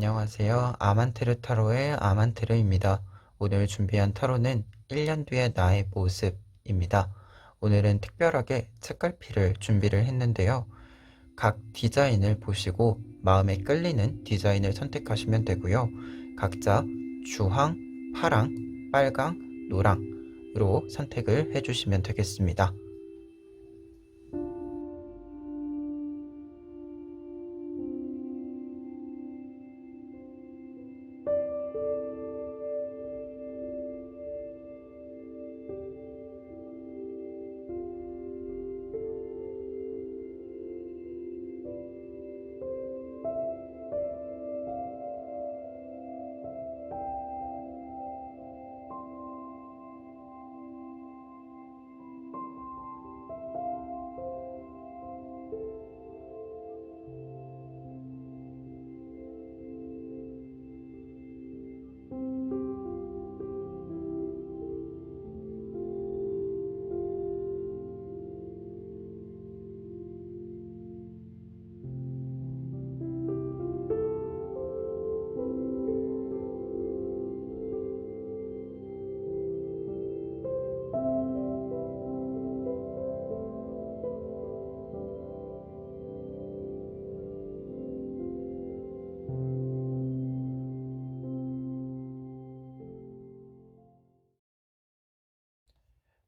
안녕하세요. 아만테르 타로의 아만테르입니다. 오늘 준비한 타로는 1년 뒤의 나의 모습입니다. 오늘은 특별하게 책갈피를 준비를 했는데요. 각 디자인을 보시고 마음에 끌리는 디자인을 선택하시면 되고요. 각자 주황, 파랑, 빨강, 노랑으로 선택을 해주시면 되겠습니다.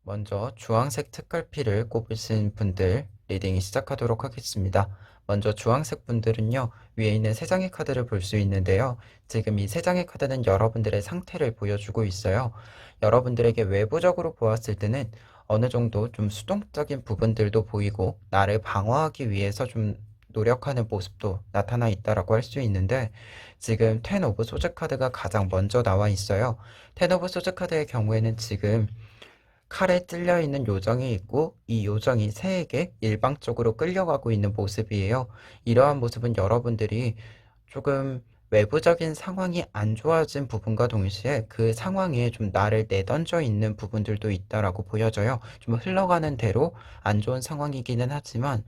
먼저 주황색 책갈피를 꼽으신 분들 리딩이 시작하도록 하겠습니다. 먼저 주황색 분들은요, 위에 있는 세 장의 카드를 볼 수 있는데요. 지금 이 세 장의 카드는 여러분들의 상태를 보여주고 있어요. 여러분들에게 외부적으로 보았을 때는 어느 정도 좀 수동적인 부분들도 보이고 나를 방어하기 위해서 좀 노력하는 모습도 나타나 있다라고 할 수 있는데, 지금 텐 오브 소즈 카드가 가장 먼저 나와 있어요. 텐 오브 소즈 카드의 경우에는 지금 칼에 찔려 있는 요정이 있고 이 요정이 새에게 일방적으로 끌려가고 있는 모습이에요. 이러한 모습은 여러분들이 조금 외부적인 상황이 안 좋아진 부분과 동시에 그 상황에 좀 나를 내던져 있는 부분들도 있다라고 보여져요. 좀 흘러가는 대로 안 좋은 상황이기는 하지만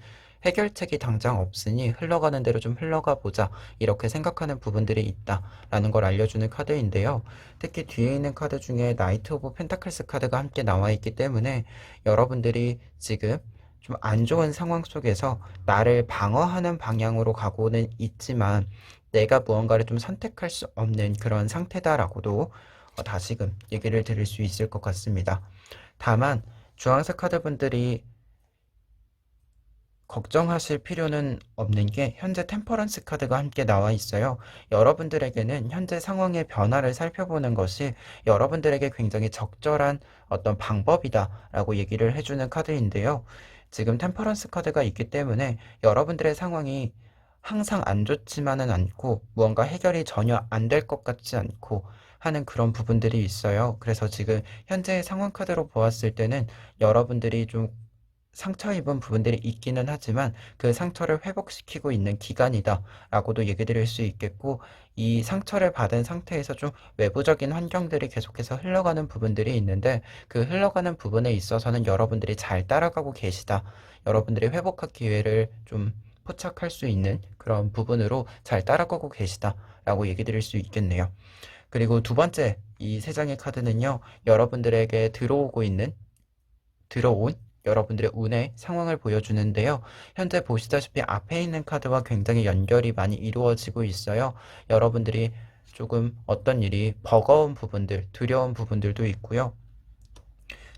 해결책이 당장 없으니 흘러가는 대로 좀 흘러가 보자 이렇게 생각하는 부분들이 있다라는 걸 알려주는 카드인데요. 특히 뒤에 있는 카드 중에 나이트 오브 펜타클스 카드가 함께 나와 있기 때문에 여러분들이 지금 좀 안 좋은 상황 속에서 나를 방어하는 방향으로 가고는 있지만 내가 무언가를 좀 선택할 수 없는 그런 상태다라고도 다시금 얘기를 드릴 수 있을 것 같습니다. 다만 주황색 카드 분들이 걱정하실 필요는 없는 게 현재 템퍼런스 카드가 함께 나와 있어요. 여러분들에게는 현재 상황의 변화를 살펴보는 것이 여러분들에게 굉장히 적절한 어떤 방법이다라고 얘기를 해주는 카드인데요. 지금 템퍼런스 카드가 있기 때문에 여러분들의 상황이 항상 안 좋지만은 않고 무언가 해결이 전혀 안 될 것 같지 않고 하는 그런 부분들이 있어요. 그래서 지금 현재의 상황 카드로 보았을 때는 여러분들이 좀 상처 입은 부분들이 있기는 하지만 그 상처를 회복시키고 있는 기간이다 라고도 얘기 드릴 수 있겠고, 이 상처를 받은 상태에서 좀 외부적인 환경들이 계속해서 흘러가는 부분들이 있는데 그 흘러가는 부분에 있어서는 여러분들이 잘 따라가고 계시다, 여러분들이 회복할 기회를 좀 포착할 수 있는 그런 부분으로 잘 따라가고 계시다 라고 얘기 드릴 수 있겠네요. 그리고 두 번째 이 세 장의 카드는요, 여러분들에게 들어온 여러분들의 운의 상황을 보여주는데요. 현재 보시다시피 앞에 있는 카드와 굉장히 연결이 많이 이루어지고 있어요. 여러분들이 조금 어떤 일이 버거운 부분들, 두려운 부분들도 있고요.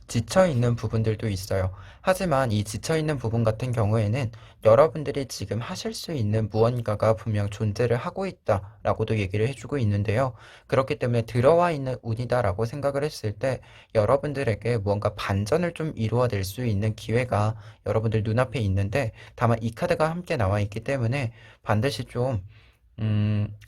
지쳐있는 부분들도 있어요. 하지만 이 지쳐있는 부분 같은 경우에는 여러분들이 지금 하실 수 있는 무언가가 분명 존재를 하고 있다라고도 얘기를 해주고 있는데요. 그렇기 때문에 들어와 있는 운이다라고 생각을 했을 때 여러분들에게 무언가 반전을 좀 이루어낼 수 있는 기회가 여러분들 눈앞에 있는데, 다만 이 카드가 함께 나와 있기 때문에 반드시 좀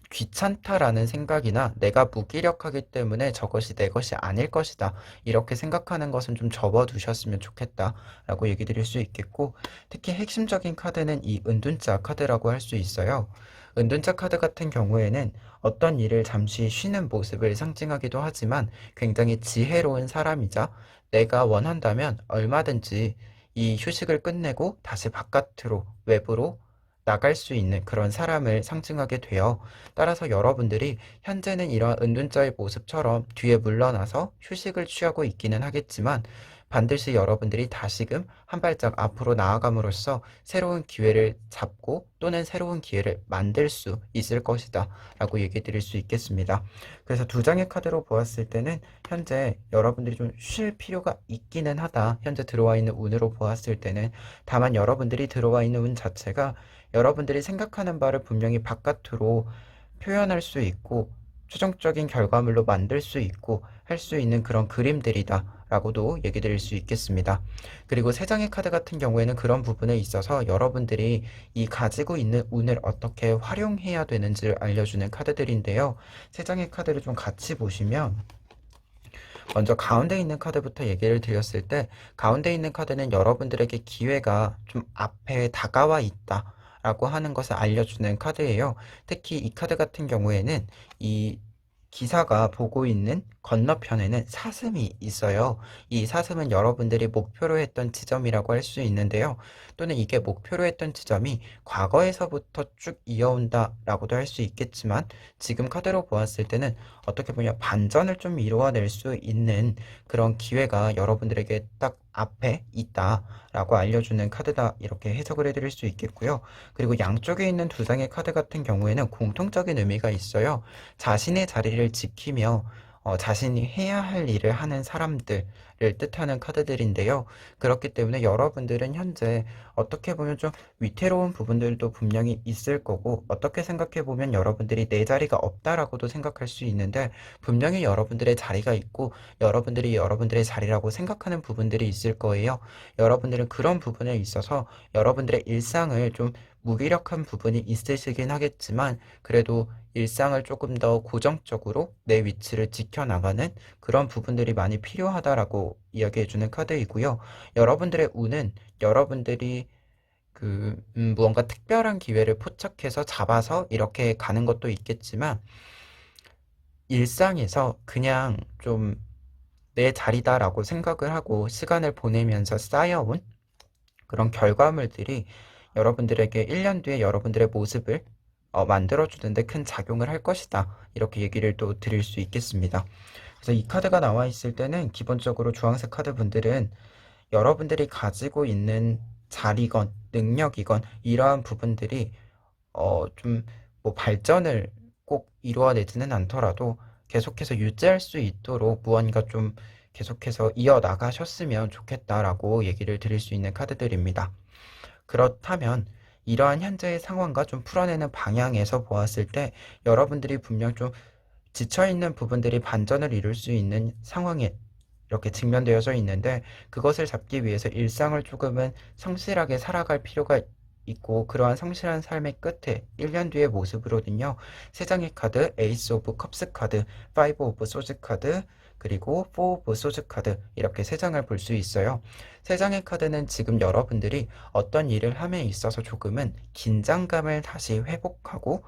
귀찮다라는 생각이나 내가 무기력하기 때문에 저것이 내 것이 아닐 것이다, 이렇게 생각하는 것은 좀 접어두셨으면 좋겠다라고 얘기 드릴 수 있겠고, 특히 핵심적인 카드는 이 은둔자 카드라고 할 수 있어요. 은둔자 카드 같은 경우에는 어떤 일을 잠시 쉬는 모습을 상징하기도 하지만 굉장히 지혜로운 사람이자 내가 원한다면 얼마든지 이 휴식을 끝내고 다시 바깥으로 외부로 나갈 수 있는 그런 사람을 상징하게 돼요. 따라서 여러분들이 현재는 이러한 은둔자의 모습처럼 뒤에 물러나서 휴식을 취하고 있기는 하겠지만 반드시 여러분들이 다시금 한 발짝 앞으로 나아감으로써 새로운 기회를 잡고 또는 새로운 기회를 만들 수 있을 것이다 라고 얘기 드릴 수 있겠습니다. 그래서 두 장의 카드로 보았을 때는 현재 여러분들이 좀 쉴 필요가 있기는 하다. 현재 들어와 있는 운으로 보았을 때는. 다만 여러분들이 들어와 있는 운 자체가 여러분들이 생각하는 바를 분명히 바깥으로 표현할 수 있고 최종적인 결과물로 만들 수 있고 할 수 있는 그런 그림들이다 라고도 얘기 드릴 수 있겠습니다. 그리고 세 장의 카드 같은 경우에는 그런 부분에 있어서 여러분들이 이 가지고 있는 운을 어떻게 활용해야 되는지를 알려주는 카드들인데요. 세 장의 카드를 좀 같이 보시면 먼저 가운데 있는 카드부터 얘기를 드렸을 때 가운데 있는 카드는 여러분들에게 기회가 좀 앞에 다가와 있다 라고 하는 것을 알려주는 카드예요. 특히 이 카드 같은 경우에는 이 기사가 보고 있는 건너편에는 사슴이 있어요. 이 사슴은 여러분들이 목표로 했던 지점이라고 할 수 있는데요. 또는 이게 목표로 했던 지점이 과거에서부터 쭉 이어온다라고도 할 수 있겠지만 지금 카드로 보았을 때는 어떻게 보면 반전을 좀 이루어낼 수 있는 그런 기회가 여러분들에게 딱 앞에 있다라고 알려주는 카드다 이렇게 해석을 해드릴 수 있겠고요. 그리고 양쪽에 있는 두 장의 카드 같은 경우에는 공통적인 의미가 있어요. 자신의 자리를 지키며 자신이 해야 할 일을 하는 사람들을 뜻하는 카드들인데요. 그렇기 때문에 여러분들은 현재 어떻게 보면 좀 위태로운 부분들도 분명히 있을 거고 어떻게 생각해 보면 여러분들이 내 자리가 없다라고도 생각할 수 있는데 분명히 여러분들의 자리가 있고 여러분들이 여러분들의 자리라고 생각하는 부분들이 있을 거예요. 여러분들은 그런 부분에 있어서 여러분들의 일상을 좀 무기력한 부분이 있으시긴 하겠지만 그래도 일상을 조금 더 고정적으로 내 위치를 지켜나가는 그런 부분들이 많이 필요하다라고 이야기해주는 카드이고요. 여러분들의 운은 여러분들이 무언가 특별한 기회를 포착해서 잡아서 이렇게 가는 것도 있겠지만 일상에서 그냥 좀 내 자리다라고 생각을 하고 시간을 보내면서 쌓여온 그런 결과물들이 여러분들에게 1년 뒤에 여러분들의 모습을 만들어주는데 큰 작용을 할 것이다. 이렇게 얘기를 또 드릴 수 있겠습니다. 그래서 이 카드가 나와 있을 때는 기본적으로 주황색 카드 분들은 여러분들이 가지고 있는 자리건 능력이건 이러한 부분들이 좀 뭐 발전을 꼭 이루어내지는 않더라도 계속해서 유지할 수 있도록 무언가 좀 계속해서 이어나가셨으면 좋겠다라고 얘기를 드릴 수 있는 카드들입니다. 그렇다면 이러한 현재의 상황과 좀 풀어내는 방향에서 보았을 때 여러분들이 분명 좀 지쳐있는 부분들이 반전을 이룰 수 있는 상황에 이렇게 직면되어져 있는데 그것을 잡기 위해서 일상을 조금은 성실하게 살아갈 필요가 있고 그러한 성실한 삶의 끝에 1년 뒤의 모습으로는요. 세 장의 카드, 에이스 오브 컵스 카드, 파이브 오브 소즈 카드, 그리고 4 오브 소즈 카드 이렇게 세 장을 볼 수 있어요. 세 장의 카드는 지금 여러분들이 어떤 일을 함에 있어서 조금은 긴장감을 다시 회복하고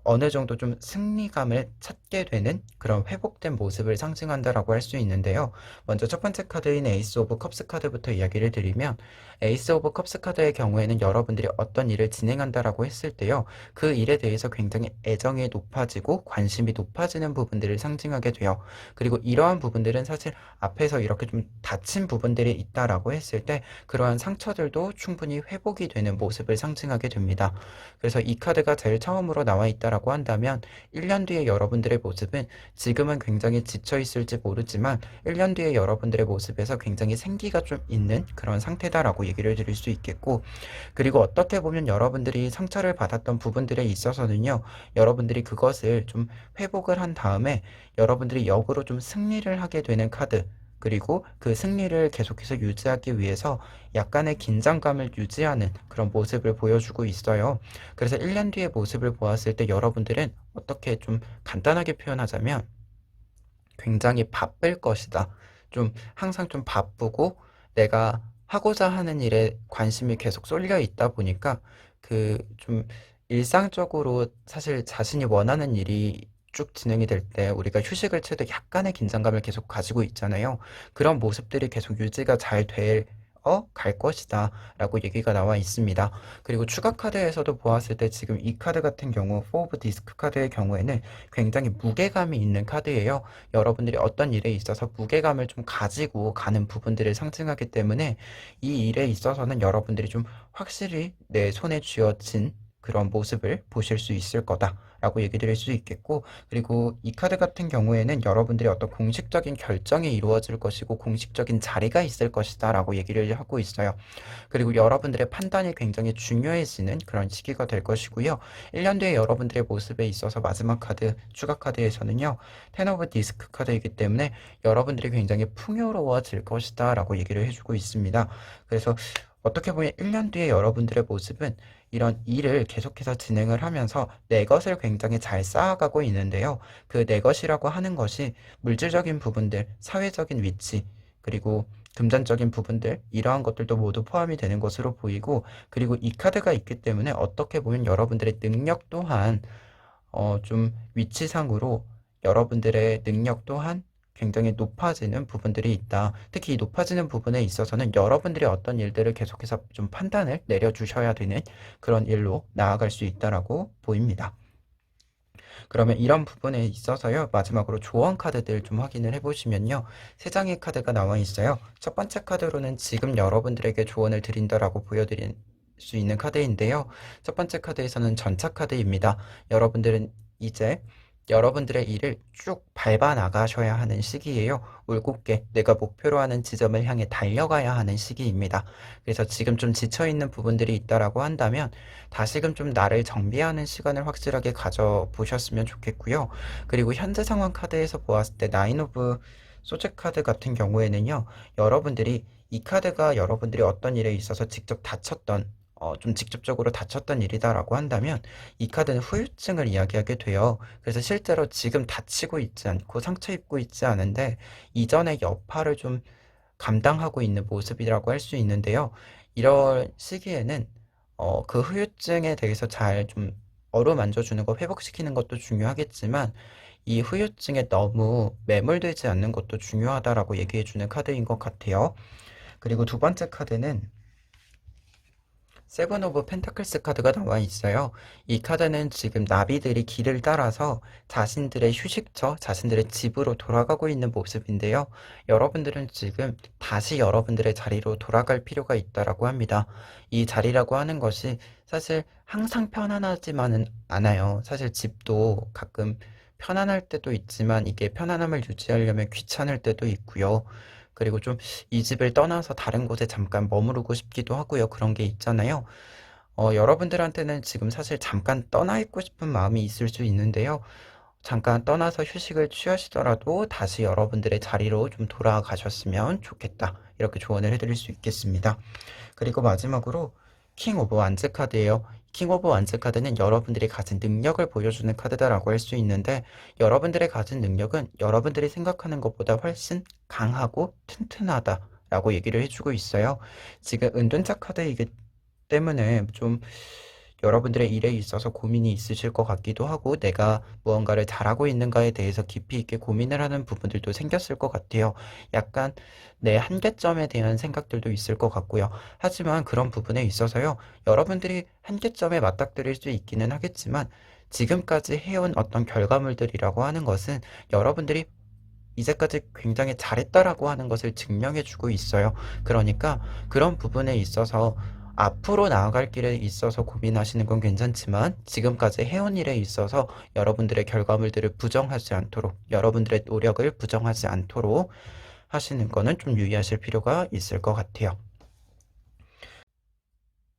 어느 정도 좀 승리감을 찾게 되는 그런 회복된 모습을 상징한다라고 할 수 있는데요. 먼저 첫 번째 카드인 에이스 오브 컵스 카드부터 이야기를 드리면 에이스 오브 컵스 카드의 경우에는 여러분들이 어떤 일을 진행한다라고 했을 때요. 그 일에 대해서 굉장히 애정이 높아지고 관심이 높아지는 부분들을 상징하게 돼요. 그리고 이러한 부분들은 사실 앞에서 이렇게 좀 다친 부분들이 있다라고 했을 때 그러한 상처들도 충분히 회복이 되는 모습을 상징하게 됩니다. 그래서 이 카드가 제일 처음으로 나와 있다라고 한다면 1년 뒤에 여러분들의 모습은 지금은 굉장히 지쳐 있을지 모르지만 1년 뒤에 여러분들의 모습에서 굉장히 생기가 좀 있는 그런 상태다라고 얘기를 드릴 수 있겠고 그리고 어떻게 보면 여러분들이 상처를 받았던 부분들에 있어서는요. 여러분들이 그것을 좀 회복을 한 다음에 여러분들이 역으로 좀 승리를 하게 되는 카드 그리고 그 승리를 계속해서 유지하기 위해서 약간의 긴장감을 유지하는 그런 모습을 보여주고 있어요. 그래서 1년 뒤의 모습을 보았을 때 여러분들은 어떻게 좀 간단하게 표현하자면 굉장히 바쁠 것이다. 좀 항상 좀 바쁘고 내가 하고자 하는 일에 관심이 계속 쏠려 있다 보니까 그 좀 일상적으로 사실 자신이 원하는 일이 쭉 진행이 될 때 우리가 휴식을 취해도 약간의 긴장감을 계속 가지고 있잖아요. 그런 모습들이 계속 유지가 잘 될 갈 것이다 라고 얘기가 나와 있습니다. 그리고 추가 카드에서도 보았을 때 지금 이 카드 같은 경우 4 오브 디스크 카드의 경우에는 굉장히 무게감이 있는 카드예요. 여러분들이 어떤 일에 있어서 무게감을 좀 가지고 가는 부분들을 상징하기 때문에 이 일에 있어서는 여러분들이 좀 확실히 내 손에 쥐어진 그런 모습을 보실 수 있을 거다라고 얘기 드릴 수 있겠고, 그리고 이 카드 같은 경우에는 여러분들이 어떤 공식적인 결정이 이루어질 것이고 공식적인 자리가 있을 것이다 라고 얘기를 하고 있어요. 그리고 여러분들의 판단이 굉장히 중요해지는 그런 시기가 될 것이고요. 1년 뒤에 여러분들의 모습에 있어서 마지막 카드, 추가 카드에서는요, 텐 오브 디스크 카드이기 때문에 여러분들이 굉장히 풍요로워질 것이다 라고 얘기를 해주고 있습니다. 그래서 어떻게 보면 1년 뒤에 여러분들의 모습은 이런 일을 계속해서 진행을 하면서 내 것을 굉장히 잘 쌓아가고 있는데요. 그 내 것이라고 하는 것이 물질적인 부분들, 사회적인 위치, 그리고 금전적인 부분들, 이러한 것들도 모두 포함이 되는 것으로 보이고, 그리고 이 카드가 있기 때문에 어떻게 보면 여러분들의 능력 또한 좀 위치상으로 여러분들의 능력 또한 굉장히 높아지는 부분들이 있다. 특히 이 높아지는 부분에 있어서는 여러분들이 어떤 일들을 계속해서 좀 판단을 내려주셔야 되는 그런 일로 나아갈 수 있다라고 보입니다. 그러면 이런 부분에 있어서요, 마지막으로 조언 카드들 좀 확인을 해보시면요, 세 장의 카드가 나와 있어요. 첫 번째 카드로는 지금 여러분들에게 조언을 드린다라고 보여드릴 수 있는 카드인데요. 첫 번째 카드에서는 전차 카드입니다. 여러분들은 이제 여러분들의 일을 쭉 밟아 나가셔야 하는 시기예요. 올곧게 내가 목표로 하는 지점을 향해 달려가야 하는 시기입니다. 그래서 지금 좀 지쳐있는 부분들이 있다라고 한다면 다시금 좀 나를 정비하는 시간을 확실하게 가져보셨으면 좋겠고요. 그리고 현재 상황 카드에서 보았을 때 나인 오브 소재 카드 같은 경우에는요, 여러분들이 이 카드가 여러분들이 어떤 일에 있어서 직접 다쳤던 좀 직접적으로 다쳤던 일이다라고 한다면 이 카드는 후유증을 이야기하게 돼요. 그래서 실제로 지금 다치고 있지 않고 상처 입고 있지 않은데 이전의 여파를 좀 감당하고 있는 모습이라고 할 수 있는데요. 이런 시기에는 그 후유증에 대해서 잘 좀 어루만져 주는 거, 회복시키는 것도 중요하겠지만 이 후유증에 너무 매몰되지 않는 것도 중요하다라고 얘기해 주는 카드인 것 같아요. 그리고 두 번째 카드는 세븐 오브 펜타클스 카드가 나와 있어요. 이 카드는 지금 나비들이 길을 따라서 자신들의 휴식처, 자신들의 집으로 돌아가고 있는 모습인데요. 여러분들은 지금 다시 여러분들의 자리로 돌아갈 필요가 있다라고 합니다. 이 자리라고 하는 것이 사실 항상 편안하지만은 않아요. 사실 집도 가끔 편안할 때도 있지만 이게 편안함을 유지하려면 귀찮을 때도 있고요. 그리고 좀 이 집을 떠나서 다른 곳에 잠깐 머무르고 싶기도 하고요. 그런 게 있잖아요. 여러분들한테는 지금 사실 잠깐 떠나 있고 싶은 마음이 있을 수 있는데요. 잠깐 떠나서 휴식을 취하시더라도 다시 여러분들의 자리로 좀 돌아가셨으면 좋겠다. 이렇게 조언을 해드릴 수 있겠습니다. 그리고 마지막으로 킹 오브 완즈 카드예요. 킹 오브 완즈 카드는 여러분들이 가진 능력을 보여주는 카드다라고 할 수 있는데, 여러분들의 가진 능력은 여러분들이 생각하는 것보다 훨씬 강하고 튼튼하다라고 얘기를 해주고 있어요. 지금 은둔자 카드이기 때문에 좀 여러분들의 일에 있어서 고민이 있으실 것 같기도 하고, 내가 무언가를 잘하고 있는가에 대해서 깊이 있게 고민을 하는 부분들도 생겼을 것 같아요. 약간 내 한계점에 대한 생각들도 있을 것 같고요. 하지만 그런 부분에 있어서요, 여러분들이 한계점에 맞닥뜨릴 수 있기는 하겠지만 지금까지 해온 어떤 결과물들이라고 하는 것은 여러분들이 이제까지 굉장히 잘했다라고 하는 것을 증명해주고 있어요. 그러니까 그런 부분에 있어서 앞으로 나아갈 길에 있어서 고민하시는 건 괜찮지만 지금까지 해온 일에 있어서 여러분들의 결과물들을 부정하지 않도록, 여러분들의 노력을 부정하지 않도록 하시는 거는 좀 유의하실 필요가 있을 것 같아요.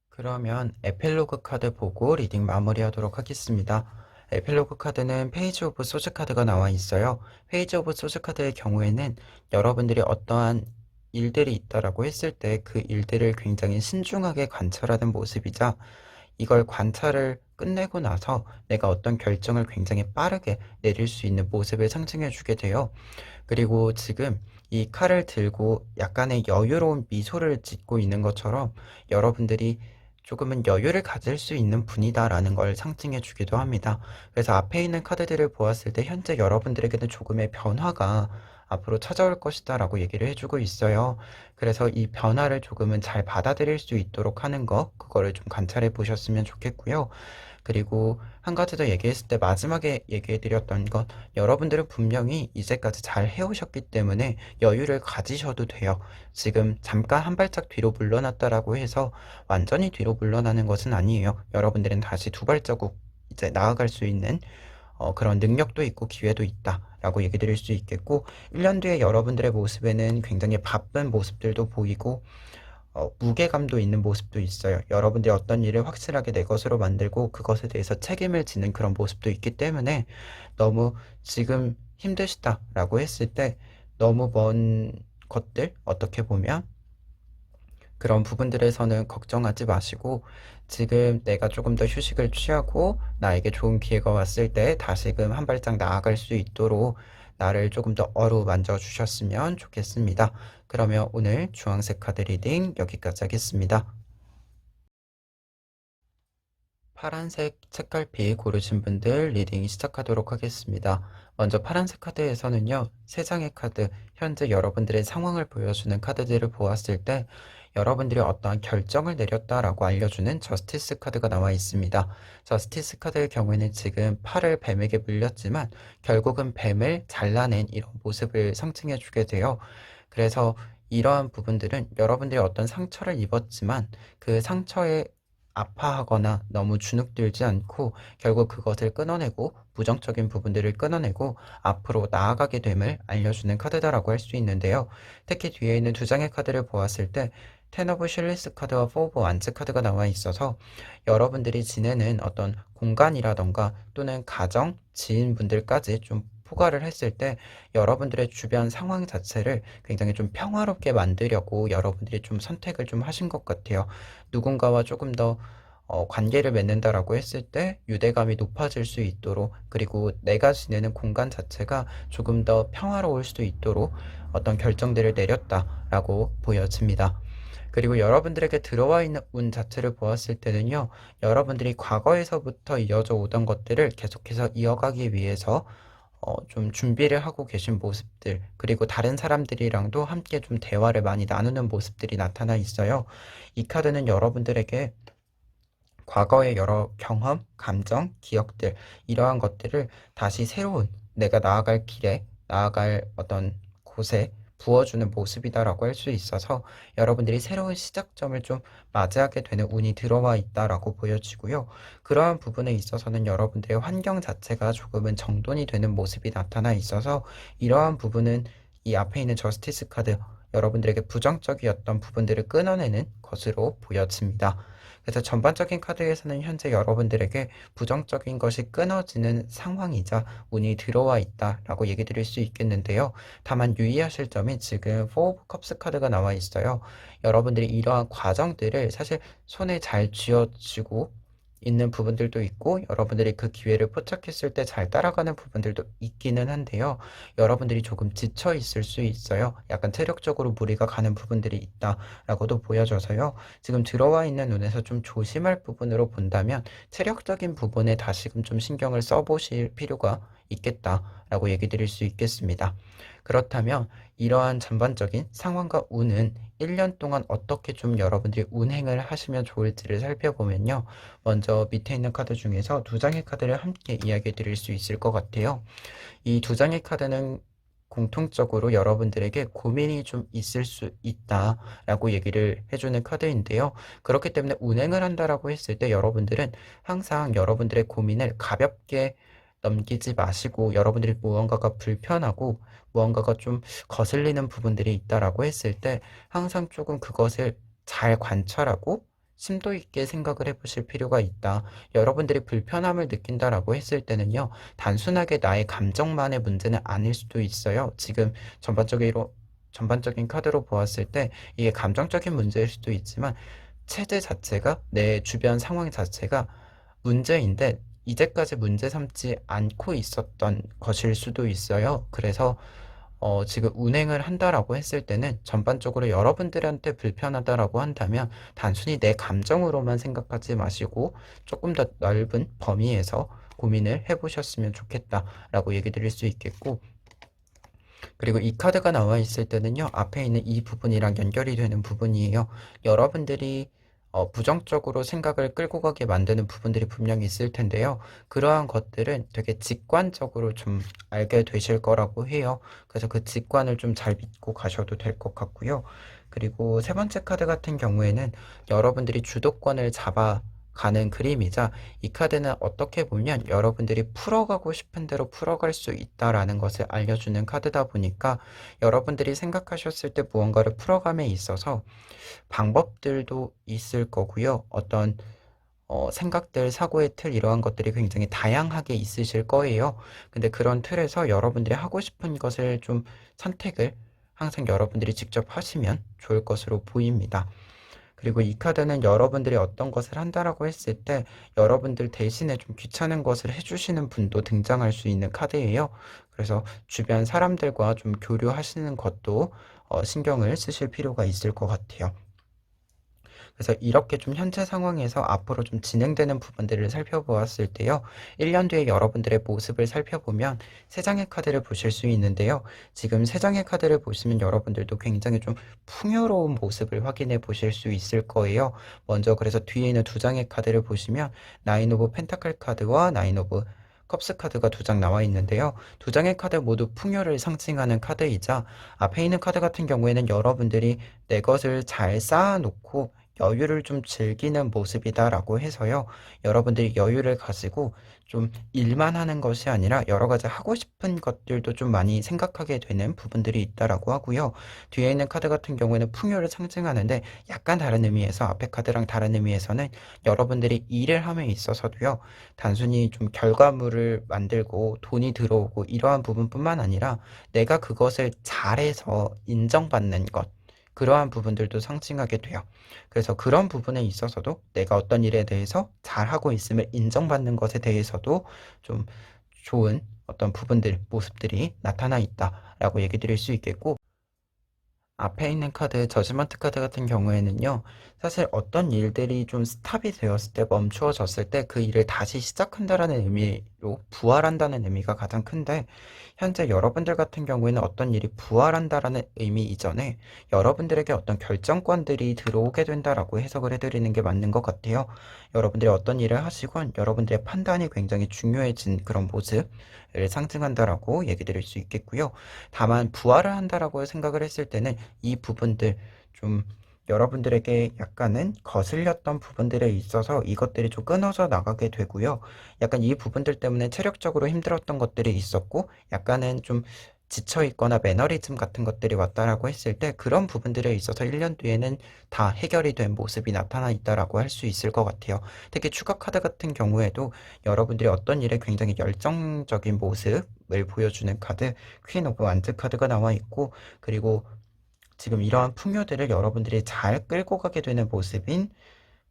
그러면 에필로그 카드 보고 리딩 마무리하도록 하겠습니다. 에필로그 카드는 페이지 오브 소스 카드가 나와 있어요. 페이지 오브 소스 카드의 경우에는 여러분들이 어떠한 일들이 있다라고 했을 때 그 일들을 굉장히 신중하게 관찰하는 모습이자, 이걸 관찰을 끝내고 나서 내가 어떤 결정을 굉장히 빠르게 내릴 수 있는 모습을 상징해 주게 돼요. 그리고 지금 이 칼을 들고 약간의 여유로운 미소를 짓고 있는 것처럼 여러분들이 조금은 여유를 가질 수 있는 분이다라는 걸 상징해 주기도 합니다. 그래서 앞에 있는 카드들을 보았을 때 현재 여러분들에게는 조금의 변화가 앞으로 찾아올 것이다 라고 얘기를 해주고 있어요. 그래서 이 변화를 조금은 잘 받아들일 수 있도록 하는 거, 그거를 좀 관찰해 보셨으면 좋겠고요. 그리고 한 가지 더 얘기했을 때 마지막에 얘기해 드렸던 건 여러분들은 분명히 이제까지 잘 해오셨기 때문에 여유를 가지셔도 돼요. 지금 잠깐 한 발짝 뒤로 물러났다라고 해서 완전히 뒤로 물러나는 것은 아니에요. 여러분들은 다시 두 발자국 이제 나아갈 수 있는 그런 능력도 있고 기회도 있다라고 얘기 드릴 수 있겠고, 1년 뒤에 여러분들의 모습에는 굉장히 바쁜 모습들도 보이고 무게감도 있는 모습도 있어요. 여러분들이 어떤 일을 확실하게 내 것으로 만들고 그것에 대해서 책임을 지는 그런 모습도 있기 때문에 너무 지금 힘드시다라고 했을 때 너무 먼 것들, 어떻게 보면 그런 부분들에서는 걱정하지 마시고 지금 내가 조금 더 휴식을 취하고 나에게 좋은 기회가 왔을 때 다시금 한 발짝 나아갈 수 있도록 나를 조금 더 어루만져 주셨으면 좋겠습니다. 그러면 오늘 주황색 카드 리딩 여기까지 하겠습니다. 파란색 책갈피 고르신 분들 리딩 시작하도록 하겠습니다. 먼저 파란색 카드에서는요, 세 장의 카드, 현재 여러분들의 상황을 보여주는 카드들을 보았을 때 여러분들이 어떠한 결정을 내렸다라고 알려주는 저스티스 카드가 나와 있습니다. 저스티스 카드의 경우에는 지금 팔을 뱀에게 물렸지만 결국은 뱀을 잘라낸 이런 모습을 상징해 주게 돼요. 그래서 이러한 부분들은 여러분들이 어떤 상처를 입었지만 그 상처에 아파하거나 너무 주눅들지 않고 결국 그것을 끊어내고 부정적인 부분들을 끊어내고 앞으로 나아가게 됨을 알려주는 카드다라고 할 수 있는데요. 특히 뒤에 있는 두 장의 카드를 보았을 때 텐 오브 실리스 카드와 포 오브 완즈 카드가 나와 있어서 여러분들이 지내는 어떤 공간이라던가 또는 가정, 지인분들까지 좀 포괄을 했을 때 여러분들의 주변 상황 자체를 굉장히 좀 평화롭게 만들려고 여러분들이 좀 선택을 좀 하신 것 같아요. 누군가와 조금 더 관계를 맺는다라고 했을 때 유대감이 높아질 수 있도록, 그리고 내가 지내는 공간 자체가 조금 더 평화로울 수도 있도록 어떤 결정들을 내렸다라고 보여집니다. 그리고 여러분들에게 들어와 있는 운 자체를 보았을 때는요, 여러분들이 과거에서부터 이어져 오던 것들을 계속해서 이어가기 위해서 좀 준비를 하고 계신 모습들, 그리고 다른 사람들이랑도 함께 좀 대화를 많이 나누는 모습들이 나타나 있어요. 이 카드는 여러분들에게 과거의 여러 경험, 감정, 기억들, 이러한 것들을 다시 새로운 내가 나아갈 길에, 나아갈 어떤 곳에 부어주는 모습이다라고 할 수 있어서 여러분들이 새로운 시작점을 좀 맞이하게 되는 운이 들어와 있다라고 보여지고요. 그러한 부분에 있어서는 여러분들의 환경 자체가 조금은 정돈이 되는 모습이 나타나 있어서 이러한 부분은 이 앞에 있는 저스티스 카드, 여러분들에게 부정적이었던 부분들을 끊어내는 것으로 보여집니다. 그래서 전반적인 카드에서는 현재 여러분들에게 부정적인 것이 끊어지는 상황이자 운이 들어와 있다라고 얘기 드릴 수 있겠는데요. 다만 유의하실 점이 지금 4 오브 컵스 카드가 나와 있어요. 여러분들이 이러한 과정들을 사실 손에 잘 쥐어쥐고 있는 부분들도 있고 여러분들이 그 기회를 포착했을 때 잘 따라가는 부분들도 있기는 한데요. 여러분들이 조금 지쳐 있을 수 있어요. 약간 체력적으로 무리가 가는 부분들이 있다라고도 보여져서요. 지금 들어와 있는 눈에서 좀 조심할 부분으로 본다면 체력적인 부분에 다시금 좀 신경을 써보실 필요가 있겠다라고 얘기 드릴 수 있겠습니다. 그렇다면 이러한 전반적인 상황과 운은 1년 동안 어떻게 좀 여러분들이 운행을 하시면 좋을지를 살펴보면요. 먼저 밑에 있는 카드 중에서 두 장의 카드를 함께 이야기해 드릴 수 있을 것 같아요. 이 두 장의 카드는 공통적으로 여러분들에게 고민이 좀 있을 수 있다라고 얘기를 해주는 카드인데요. 그렇기 때문에 운행을 한다라고 했을 때 여러분들은 항상 여러분들의 고민을 가볍게 넘기지 마시고 여러분들이 무언가가 불편하고 무언가가 좀 거슬리는 부분들이 있다라고 했을 때 항상 조금 그것을 잘 관찰하고 심도 있게 생각을 해보실 필요가 있다. 여러분들이 불편함을 느낀다라고 했을 때는요, 단순하게 나의 감정만의 문제는 아닐 수도 있어요. 지금 전반적인 카드로 보았을 때 이게 감정적인 문제일 수도 있지만 체제 자체가 내 주변 상황 자체가 문제인데 이제까지 문제 삼지 않고 있었던 것일 수도 있어요. 그래서 지금 운행을 한다라고 했을 때는 전반적으로 여러분들한테 불편하다라고 한다면 단순히 내 감정으로만 생각하지 마시고 조금 더 넓은 범위에서 고민을 해보셨으면 좋겠다라고 얘기 드릴 수 있겠고, 그리고 이 카드가 나와 있을 때는요, 앞에 있는 이 부분이랑 연결이 되는 부분이에요. 여러분들이 부정적으로 생각을 끌고 가게 만드는 부분들이 분명히 있을 텐데요. 그러한 것들은 되게 직관적으로 좀 알게 되실 거라고 해요. 그래서 그 직관을 좀 잘 믿고 가셔도 될 것 같고요. 그리고 세 번째 카드 같은 경우에는 여러분들이 주도권을 잡아 가는 그림이자, 이 카드는 어떻게 보면 여러분들이 풀어가고 싶은 대로 풀어갈 수 있다라는 것을 알려주는 카드다 보니까, 여러분들이 생각하셨을 때 무언가를 풀어감에 있어서 방법들도 있을 거고요. 어떤 생각들, 사고의 틀, 이러한 것들이 굉장히 다양하게 있으실 거예요. 근데 그런 틀에서 여러분들이 하고 싶은 것을 좀 선택을 항상 여러분들이 직접 하시면 좋을 것으로 보입니다. 그리고 이 카드는 여러분들이 어떤 것을 한다라고 했을 때 여러분들 대신에 좀 귀찮은 것을 해주시는 분도 등장할 수 있는 카드예요. 그래서 주변 사람들과 좀 교류하시는 것도 신경을 쓰실 필요가 있을 것 같아요. 그래서 이렇게 좀 현재 상황에서 앞으로 좀 진행되는 부분들을 살펴보았을 때요. 1년 뒤에 여러분들의 모습을 살펴보면 세 장의 카드를 보실 수 있는데요. 지금 세 장의 카드를 보시면 여러분들도 굉장히 좀 풍요로운 모습을 확인해 보실 수 있을 거예요. 먼저 그래서 뒤에 있는 두 장의 카드를 보시면 나인 오브 펜타클 카드와 나인 오브 컵스 카드가 두 장 나와 있는데요. 두 장의 카드 모두 풍요를 상징하는 카드이자, 앞에 있는 카드 같은 경우에는 여러분들이 내 것을 잘 쌓아놓고 여유를 좀 즐기는 모습이다라고 해서요. 여러분들이 여유를 가지고 좀 일만 하는 것이 아니라 여러 가지 하고 싶은 것들도 좀 많이 생각하게 되는 부분들이 있다라고 하고요. 뒤에 있는 카드 같은 경우에는 풍요를 상징하는데, 약간 다른 의미에서, 앞에 카드랑 다른 의미에서는 여러분들이 일을 함에 있어서도요. 단순히 좀 결과물을 만들고 돈이 들어오고 이러한 부분뿐만 아니라 내가 그것을 잘해서 인정받는 것, 그러한 부분들도 상징하게 돼요. 그래서 그런 부분에 있어서도 내가 어떤 일에 대해서 잘하고 있음을 인정받는 것에 대해서도 좀 좋은 어떤 부분들, 모습들이 나타나 있다라고 얘기 드릴 수 있겠고, 앞에 있는 카드, 저지먼트 카드 같은 경우에는요, 사실 어떤 일들이 좀 스탑이 되었을 때, 멈추어졌을 때 그 일을 다시 시작한다라는 의미로 부활한다는 의미가 가장 큰데, 현재 여러분들 같은 경우에는 어떤 일이 부활한다라는 의미 이전에 여러분들에게 어떤 결정권들이 들어오게 된다라고 해석을 해드리는 게 맞는 것 같아요. 여러분들이 어떤 일을 하시건 여러분들의 판단이 굉장히 중요해진 그런 모습을 상징한다라고 얘기 드릴 수 있겠고요. 다만 부활을 한다라고 생각을 했을 때는 이 부분들, 좀 여러분들에게 약간은 거슬렸던 부분들에 있어서 이것들이 좀 끊어져 나가게 되고요. 약간 이 부분들 때문에 체력적으로 힘들었던 것들이 있었고, 약간은 좀 지쳐 있거나 매너리즘 같은 것들이 왔다라고 했을 때, 그런 부분들에 있어서 1년 뒤에는 다 해결이 된 모습이 나타나 있다라고 할 수 있을 것 같아요. 특히 추가 카드 같은 경우에도 여러분들이 어떤 일에 굉장히 열정적인 모습을 보여주는 카드, 퀸 오브 완즈 카드가 나와 있고, 그리고 지금 이러한 풍요들을 여러분들이 잘 끌고 가게 되는 모습인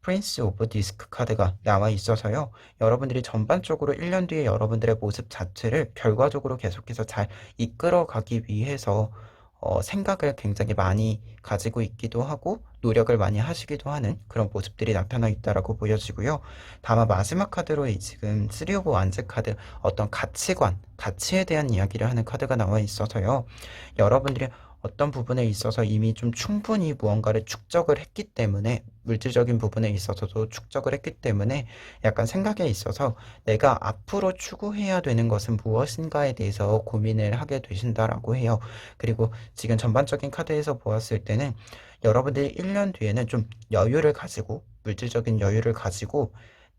프린스 오브 디스크 카드가 나와 있어서요. 여러분들이 전반적으로 1년 뒤에 여러분들의 모습 자체를 결과적으로 계속해서 잘 이끌어 가기 위해서 생각을 굉장히 많이 가지고 있기도 하고 노력을 많이 하시기도 하는 그런 모습들이 나타나 있다라고 보여지고요. 다만 마지막 카드로 이 지금 3 오브 완즈 카드, 어떤 가치관, 가치에 대한 이야기를 하는 카드가 나와 있어서요. 여러분들이 어떤 부분에 있어서 이미 좀 충분히 무언가를 축적을 했기 때문에, 물질적인 부분에 있어서도 축적을 했기 때문에 약간 생각에 있어서 내가 앞으로 추구해야 되는 것은 무엇인가에 대해서 고민을 하게 되신다라고 해요. 그리고 지금 전반적인 카드에서 보았을 때는 여러분들이 1년 뒤에는 좀 여유를 가지고, 물질적인 여유를 가지고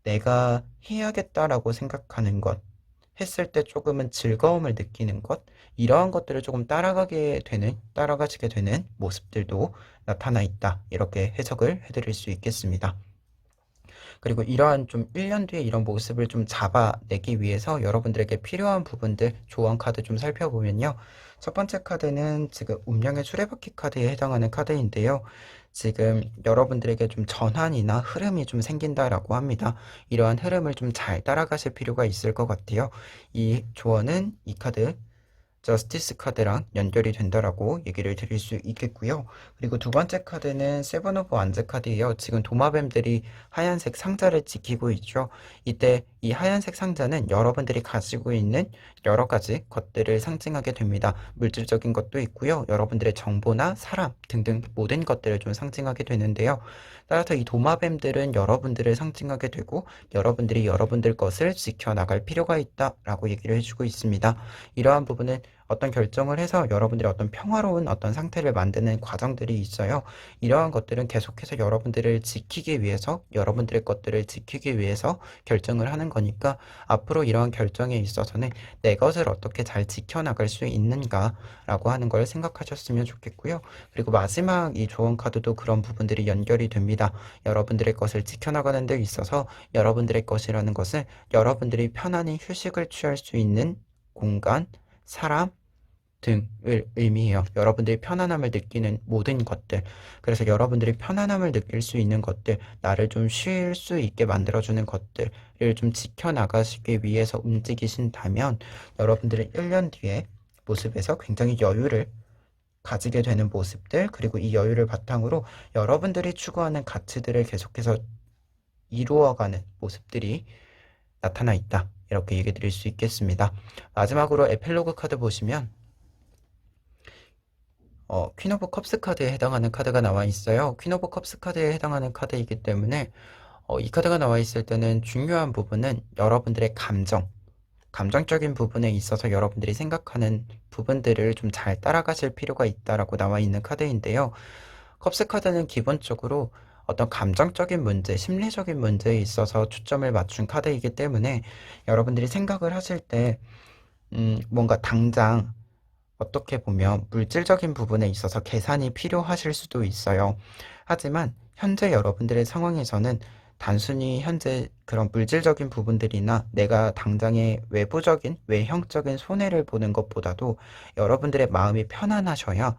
내가 해야겠다라고 생각하는 것, 했을 때 조금은 즐거움을 느끼는 것, 이러한 것들을 조금 따라가시게 되는 모습들도 나타나 있다, 이렇게 해석을 해드릴 수 있겠습니다. 그리고 이러한 좀 1년 뒤에 이런 모습을 좀 잡아내기 위해서 여러분들에게 필요한 부분들, 조언 카드 좀 살펴보면요. 첫 번째 카드는 지금 운명의 수레바퀴 카드에 해당하는 카드인데요. 지금 여러분들에게 좀 전환이나 흐름이 좀 생긴다라고 합니다. 이러한 흐름을 좀 잘 따라가실 필요가 있을 것 같아요. 이 조언은 이 카드, 저스티스 카드랑 연결이 된다라고 얘기를 드릴 수 있겠고요. 그리고 두 번째 카드는 세븐 오브 완즈 카드예요. 지금 도마뱀들이 하얀색 상자를 지키고 있죠. 이때 이 하얀색 상자는 여러분들이 가지고 있는 여러 가지 것들을 상징하게 됩니다. 물질적인 것도 있고요. 여러분들의 정보나 사람 등등 모든 것들을 좀 상징하게 되는데요. 따라서 이 도마뱀들은 여러분들을 상징하게 되고 여러분들이 여러분들 것을 지켜나갈 필요가 있다라고 얘기를 해주고 있습니다. 이러한 부분은 어떤 결정을 해서 여러분들이 어떤 평화로운 어떤 상태를 만드는 과정들이 있어요. 이러한 것들은 계속해서 여러분들을 지키기 위해서, 여러분들의 것들을 지키기 위해서 결정을 하는 거니까 앞으로 이러한 결정에 있어서는 내 것을 어떻게 잘 지켜나갈 수 있는가라고 하는 걸 생각하셨으면 좋겠고요. 그리고 마지막 이 조언 카드도 그런 부분들이 연결이 됩니다. 여러분들의 것을 지켜나가는 데 있어서 여러분들의 것이라는 것은 여러분들이 편안히 휴식을 취할 수 있는 공간, 사람 등을 의미해요. 여러분들이 편안함을 느끼는 모든 것들. 그래서 여러분들이 편안함을 느낄 수 있는 것들, 나를 좀 쉴 수 있게 만들어주는 것들을 좀 지켜나가시기 위해서 움직이신다면 여러분들은 1년 뒤에 모습에서 굉장히 여유를 가지게 되는 모습들, 그리고 이 여유를 바탕으로 여러분들이 추구하는 가치들을 계속해서 이루어가는 모습들이 나타나 있다. 이렇게 얘기 드릴 수 있겠습니다. 마지막으로 에필로그 카드 보시면 퀸 오브 컵스 카드에 해당하는 카드가 나와 있어요. 퀸 오브 컵스 카드에 해당하는 카드이기 때문에 이 카드가 나와 있을 때는 중요한 부분은 여러분들의 감정적인 부분에 있어서 여러분들이 생각하는 부분들을 좀 잘 따라가실 필요가 있다라고 나와 있는 카드인데요. 컵스 카드는 기본적으로 어떤 감정적인 문제, 심리적인 문제에 있어서 초점을 맞춘 카드이기 때문에 여러분들이 생각을 하실 때 뭔가 당장 어떻게 보면 물질적인 부분에 있어서 계산이 필요하실 수도 있어요. 하지만 현재 여러분들의 상황에서는 단순히 현재 그런 물질적인 부분들이나 내가 당장의 외부적인, 외형적인 손해를 보는 것보다도 여러분들의 마음이 편안하셔야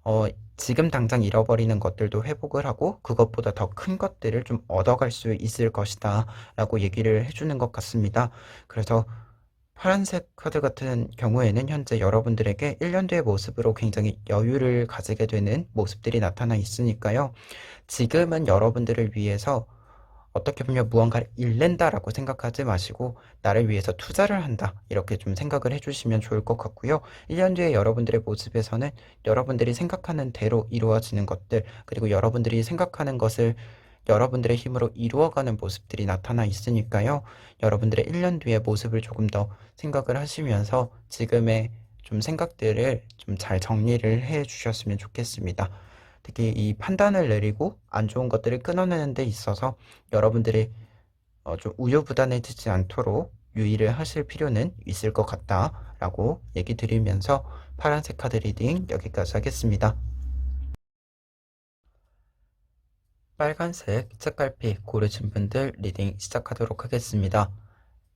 어, 지금 당장 잃어버리는 것들도 회복을 하고 그것보다 더 큰 것들을 좀 얻어갈 수 있을 것이다 라고 얘기를 해주는 것 같습니다. 그래서 파란색 카드 같은 경우에는 현재 여러분들에게 1년 뒤의 모습으로 굉장히 여유를 가지게 되는 모습들이 나타나 있으니까요. 지금은 여러분들을 위해서 어떻게 보면 무언가를 잃는다라고 생각하지 마시고 나를 위해서 투자를 한다 이렇게 좀 생각을 해주시면 좋을 것 같고요. 1년 뒤에 여러분들의 모습에서는 여러분들이 생각하는 대로 이루어지는 것들 그리고 여러분들이 생각하는 것을 여러분들의 힘으로 이루어가는 모습들이 나타나 있으니까요. 여러분들의 1년 뒤의 모습을 조금 더 생각을 하시면서 지금의 좀 생각들을 좀 잘 정리를 해 주셨으면 좋겠습니다. 특히 이 판단을 내리고 안 좋은 것들을 끊어내는 데 있어서 여러분들이 좀 우유부단해지지 않도록 유의를 하실 필요는 있을 것 같다라고 얘기 드리면서 파란색 카드 리딩 여기까지 하겠습니다. 빨간색 책갈피 고르신 분들 리딩 시작하도록 하겠습니다.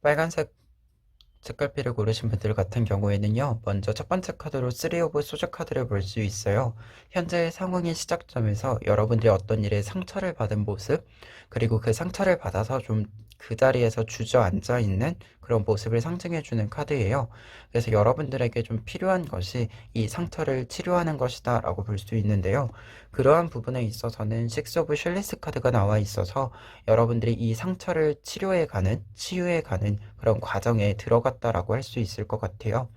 빨간색 책갈피를 고르신 분들 같은 경우에는요, 먼저 첫 번째 카드로 3 오브 소주 카드를 볼 수 있어요. 현재의 상황의 시작점에서 여러분들이 어떤 일에 상처를 받은 모습, 그리고 그 상처를 받아서 좀 그 자리에서 주저앉아 있는 그런 모습을 상징해주는 카드예요. 그래서 여러분들에게 좀 필요한 것이 이 상처를 치료하는 것이다 라고 볼 수 있는데요. 그러한 부분에 있어서는 6 오브 쉘리스 카드가 나와 있어서 여러분들이 이 상처를 치료해가는, 치유해가는 그런 과정에 들어갔다라고 할 수 있을 것 같아요.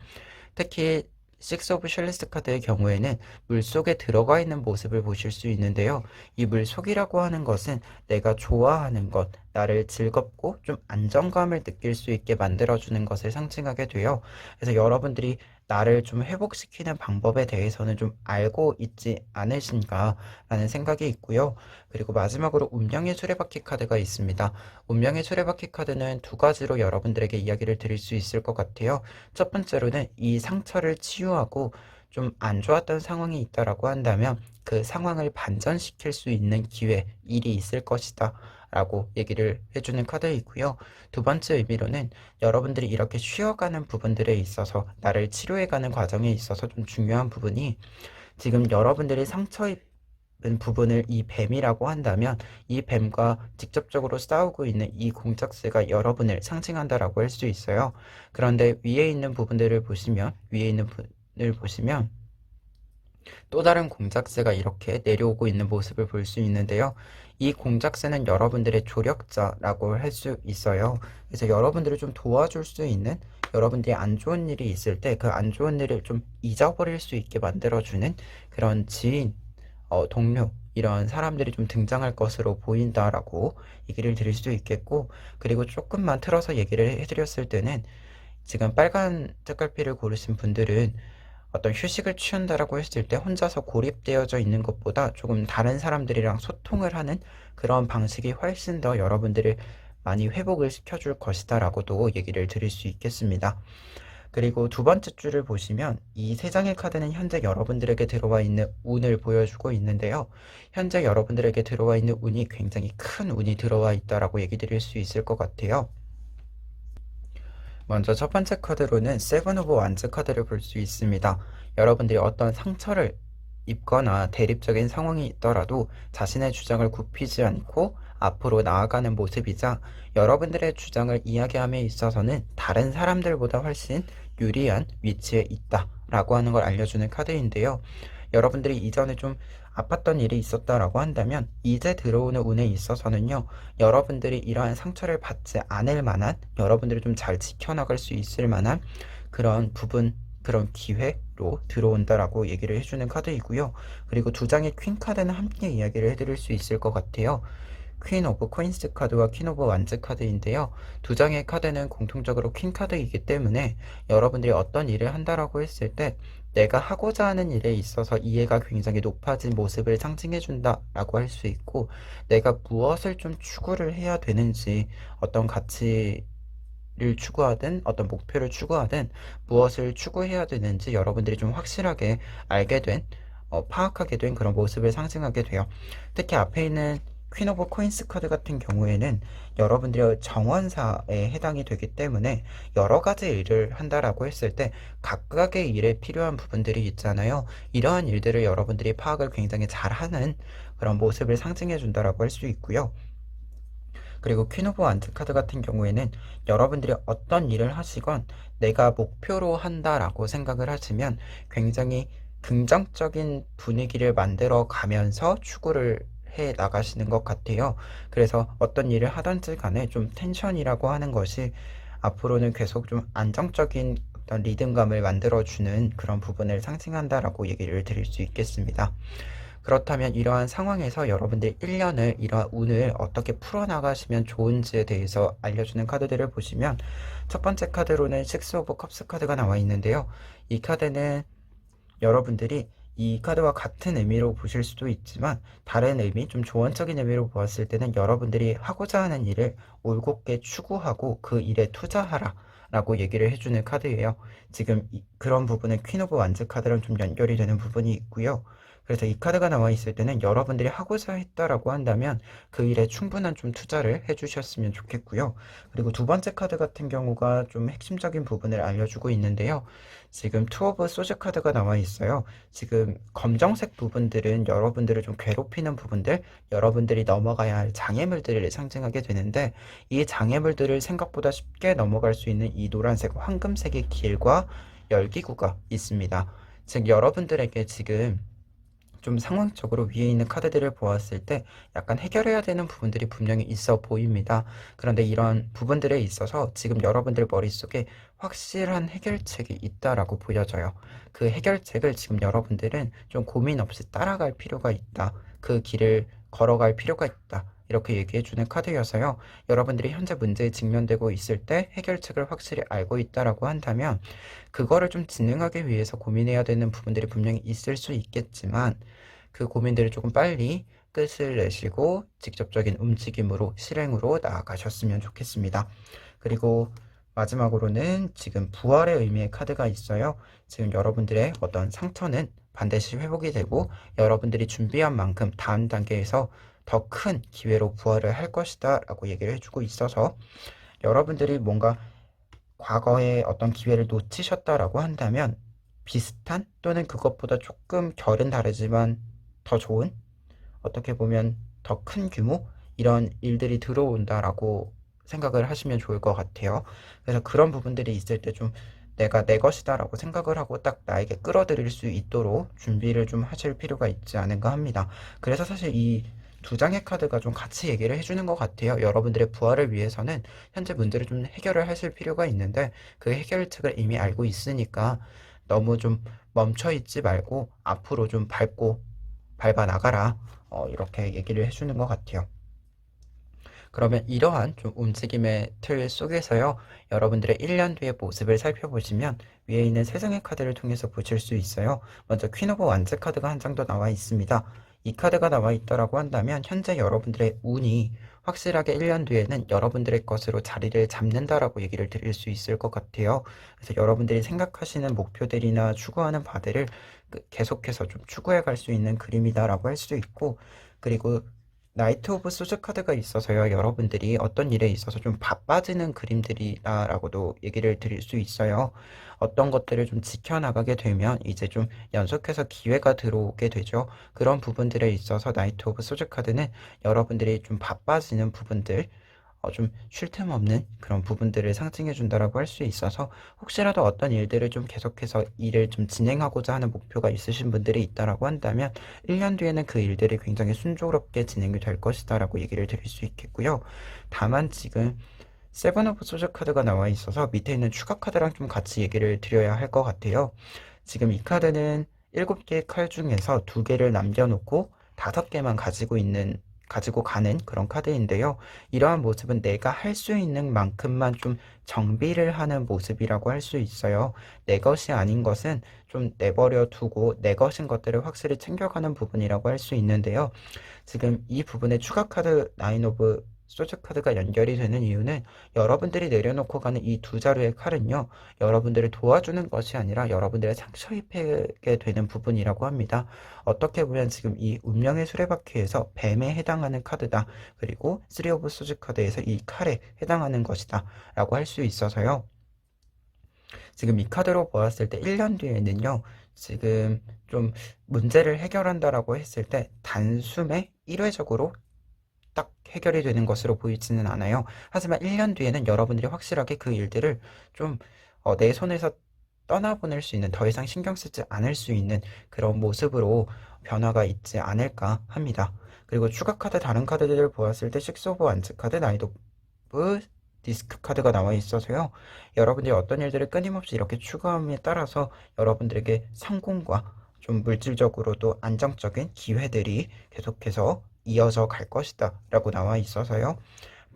특히 6 오브 쉘리스 카드의 경우에는 물속에 들어가 있는 모습을 보실 수 있는데요. 이 물속이라고 하는 것은 내가 좋아하는 것, 나를 즐겁고 좀 안정감을 느낄 수 있게 만들어주는 것을 상징하게 돼요. 그래서 여러분들이 나를 좀 회복시키는 방법에 대해서는 좀 알고 있지 않으신가라는 생각이 있고요. 그리고 마지막으로 운명의 수레바퀴 카드가 있습니다. 운명의 수레바퀴 카드는 두 가지로 여러분들에게 이야기를 드릴 수 있을 것 같아요. 첫 번째로는 이 상처를 치유하고 좀 안 좋았던 상황이 있다라고 한다면 그 상황을 반전시킬 수 있는 기회, 일이 있을 것이다. 라고 얘기를 해주는 카드이고요. 두 번째 의미로는 여러분들이 이렇게 쉬어가는 부분들에 있어서 나를 치료해가는 과정에 있어서 좀 중요한 부분이 지금 여러분들이 상처 부분을 이 뱀이라고 한다면 이 뱀과 직접적으로 싸우고 있는 이 공작새가 여러분을 상징한다라고 할 수 있어요. 그런데 위에 있는 부분들을 보시면 또 다른 공작새가 이렇게 내려오고 있는 모습을 볼 수 있는데요. 이 공작새는 여러분들의 조력자라고 할 수 있어요. 그래서 여러분들을 좀 도와줄 수 있는, 여러분들이 안 좋은 일이 있을 때 그 안 좋은 일을 좀 잊어버릴 수 있게 만들어주는 그런 지인, 동료, 이런 사람들이 좀 등장할 것으로 보인다라고 얘기를 드릴 수도 있겠고, 그리고 조금만 틀어서 얘기를 해드렸을 때는 지금 빨간 색깔피를 고르신 분들은 어떤 휴식을 취한다라고 했을 때 혼자서 고립되어져 있는 것보다 조금 다른 사람들이랑 소통을 하는 그런 방식이 훨씬 더 여러분들을 많이 회복을 시켜줄 것이다라고도 얘기를 드릴 수 있겠습니다. 그리고 두 번째 줄을 보시면 이 세 장의 카드는 현재 여러분들에게 들어와 있는 운을 보여주고 있는데요. 현재 여러분들에게 들어와 있는 운이 굉장히 큰 운이 들어와 있다라고 얘기 드릴 수 있을 것 같아요. 먼저 첫 번째 카드로는 세븐 오브 완즈 카드를 볼 수 있습니다. 여러분들이 어떤 상처를 입거나 대립적인 상황이 있더라도 자신의 주장을 굽히지 않고 앞으로 나아가는 모습이자 여러분들의 주장을 이야기함에 있어서는 다른 사람들보다 훨씬 유리한 위치에 있다라고 하는 걸 알려주는 카드인데요. 여러분들이 이전에 좀 아팠던 일이 있었다라고 한다면 이제 들어오는 운에 있어서는요, 여러분들이 이러한 상처를 받지 않을 만한, 여러분들이 좀 잘 지켜나갈 수 있을 만한 그런 부분, 그런 기회로 들어온다라고 얘기를 해주는 카드이고요. 그리고 두 장의 퀸 카드는 함께 이야기를 해드릴 수 있을 것 같아요. 퀸 오브 코인스 카드와 퀸 오브 완즈 카드인데요. 두 장의 카드는 공통적으로 퀸 카드이기 때문에 여러분들이 어떤 일을 한다라고 했을 때 내가 하고자 하는 일에 있어서 이해가 굉장히 높아진 모습을 상징해준다라고 할 수 있고, 내가 무엇을 좀 추구를 해야 되는지, 어떤 가치를 추구하든 어떤 목표를 추구하든 무엇을 추구해야 되는지 여러분들이 좀 확실하게 알게 된, 파악하게 된 그런 모습을 상징하게 돼요. 특히 앞에 있는 퀸 오브 코인스 카드 같은 경우에는 여러분들의 정원사에 해당이 되기 때문에 여러 가지 일을 한다라고 했을 때 각각의 일에 필요한 부분들이 있잖아요. 이러한 일들을 여러분들이 파악을 굉장히 잘하는 그런 모습을 상징해 준다라고 할 수 있고요. 그리고 퀸 오브 완즈 카드 같은 경우에는 여러분들이 어떤 일을 하시건 내가 목표로 한다라고 생각을 하시면 굉장히 긍정적인 분위기를 만들어 가면서 추구를 해 나가시는 것 같아요. 그래서 어떤 일을 하든지 간에 좀 텐션이라고 하는 것이 앞으로는 계속 좀 안정적인 어떤 리듬감을 만들어주는 그런 부분을 상징한다라고 얘기를 드릴 수 있겠습니다. 그렇다면 이러한 상황에서 여러분들 1년을 이러한 운을 어떻게 풀어나가시면 좋은지에 대해서 알려주는 카드들을 보시면 첫 번째 카드로는 식스 오브 컵스 카드가 나와 있는데요. 이 카드는 여러분들이 이 카드와 같은 의미로 보실 수도 있지만 다른 의미, 좀 조언적인 의미로 보았을 때는 여러분들이 하고자 하는 일을 올곧게 추구하고 그 일에 투자하라 라고 얘기를 해주는 카드예요. 지금 그런 부분은 퀸 오브 완즈 카드랑 좀 연결이 되는 부분이 있고요. 그래서 이 카드가 나와 있을 때는 여러분들이 하고자 했다라고 한다면 그 일에 충분한 좀 투자를 해주셨으면 좋겠고요. 그리고 두 번째 카드 같은 경우가 좀 핵심적인 부분을 알려주고 있는데요. 지금 투 오브 소즈 카드가 나와 있어요. 지금 검정색 부분들은 여러분들을 좀 괴롭히는 부분들, 여러분들이 넘어가야 할 장애물들을 상징하게 되는데 이 장애물들을 생각보다 쉽게 넘어갈 수 있는 이 노란색, 황금색의 길과 열기구가 있습니다. 즉 여러분들에게 지금 좀 상황적으로 위에 있는 카드들을 보았을 때 약간 해결해야 되는 부분들이 분명히 있어 보입니다. 그런데 이런 부분들에 있어서 지금 여러분들 머릿속에 확실한 해결책이 있다라고 보여져요. 그 해결책을 지금 여러분들은 좀 고민 없이 따라갈 필요가 있다. 그 길을 걸어갈 필요가 있다. 이렇게 얘기해주는 카드여서요. 여러분들이 현재 문제에 직면되고 있을 때 해결책을 확실히 알고 있다라고 한다면 그거를 좀 진행하기 위해서 고민해야 되는 부분들이 분명히 있을 수 있겠지만 그 고민들을 조금 빨리 끝을 내시고 직접적인 움직임으로 실행으로 나아가셨으면 좋겠습니다. 그리고 마지막으로는 지금 부활의 의미의 카드가 있어요. 지금 여러분들의 어떤 상처는 반드시 회복이 되고 여러분들이 준비한 만큼 다음 단계에서 더 큰 기회로 부활을 할 것이다 라고 얘기를 해주고 있어서 여러분들이 뭔가 과거에 어떤 기회를 놓치셨다라고 한다면 비슷한 또는 그것보다 조금 결은 다르지만 더 좋은 어떻게 보면 더 큰 규모 이런 일들이 들어온다라고 생각을 하시면 좋을 것 같아요. 그래서 그런 부분들이 있을 때 좀 내가 내 것이다라고 생각을 하고 딱 나에게 끌어들일 수 있도록 준비를 좀 하실 필요가 있지 않은가 합니다. 그래서 사실 이 두 장의 카드가 좀 같이 얘기를 해주는 것 같아요. 여러분들의 부활을 위해서는 현재 문제를 좀 해결을 하실 필요가 있는데 그 해결책을 이미 알고 있으니까 너무 좀 멈춰 있지 말고 앞으로 좀 밟아 나가라. 이렇게 얘기를 해주는 것 같아요. 그러면 이러한 좀 움직임의 틀 속에서요, 여러분들의 1년 뒤의 모습을 살펴보시면 위에 있는 세 장의 카드를 통해서 보실 수 있어요. 먼저 퀸 오브 완즈 카드가 한 장 더 나와 있습니다. 이 카드가 나와 있다라고 한다면 현재 여러분들의 운이 확실하게 1년 뒤에는 여러분들의 것으로 자리를 잡는다라고 얘기를 드릴 수 있을 것 같아요. 그래서 여러분들이 생각하시는 목표들이나 추구하는 바들을 계속해서 좀 추구해 갈 수 있는 그림이다라고 할 수 있고, 그리고 나이트 오브 소즈 카드가 있어서요. 여러분들이 어떤 일에 있어서 좀 바빠지는 그림들이다라고도 얘기를 드릴 수 있어요. 어떤 것들을 좀 지켜나가게 되면 이제 좀 연속해서 기회가 들어오게 되죠. 그런 부분들에 있어서 나이트 오브 소즈 카드는 여러분들이 좀 바빠지는 부분들, 좀 쉴 틈 없는 그런 부분들을 상징해 준다라고 할 수 있어서 혹시라도 어떤 일들을 좀 계속해서 일을 좀 진행하고자 하는 목표가 있으신 분들이 있다라고 한다면 1년 뒤에는 그 일들이 굉장히 순조롭게 진행이 될 것이다라고 얘기를 드릴 수 있겠고요. 다만 지금 세븐 오브 소즈 카드가 나와 있어서 밑에 있는 추가 카드랑 좀 같이 얘기를 드려야 할 것 같아요. 지금 이 카드는 7개의 칼 중에서 2개를 남겨놓고 5개만 가지고 가는 그런 카드인데요. 이러한 모습은 내가 할 수 있는 만큼만 좀 정비를 하는 모습이라고 할 수 있어요. 내 것이 아닌 것은 좀 내버려 두고 내 것인 것들을 확실히 챙겨가는 부분이라고 할 수 있는데요. 지금 이 부분에 추가 카드 나인 오브 소주 카드가 연결이 되는 이유는 여러분들이 내려놓고 가는 이 두 자루의 칼은요, 여러분들을 도와주는 것이 아니라 여러분들의 상처 입히게 되는 부분이라고 합니다. 어떻게 보면 지금 이 운명의 수레바퀴에서 뱀에 해당하는 카드다. 그리고 쓰리 오브 소주 카드에서 이 칼에 해당하는 것이다. 라고 할 수 있어서요. 지금 이 카드로 보았을 때 1년 뒤에는요, 지금 좀 문제를 해결한다라고 했을 때 단숨에 일회적으로 딱 해결이 되는 것으로 보이지는 않아요. 하지만 1년 뒤에는 여러분들이 확실하게 그 일들을 좀 내 손에서 떠나보낼 수 있는, 더 이상 신경 쓰지 않을 수 있는 그런 모습으로 변화가 있지 않을까 합니다. 그리고 추가 카드 다른 카드들을 보았을 때 식스 오브 완즈 카드, 나이트 오브 디스크 카드가 나와 있어서요. 여러분들이 어떤 일들을 끊임없이 이렇게 추가함에 따라서 여러분들에게 성공과 좀 물질적으로도 안정적인 기회들이 계속해서 이어져 갈 것이다 라고 나와 있어서요.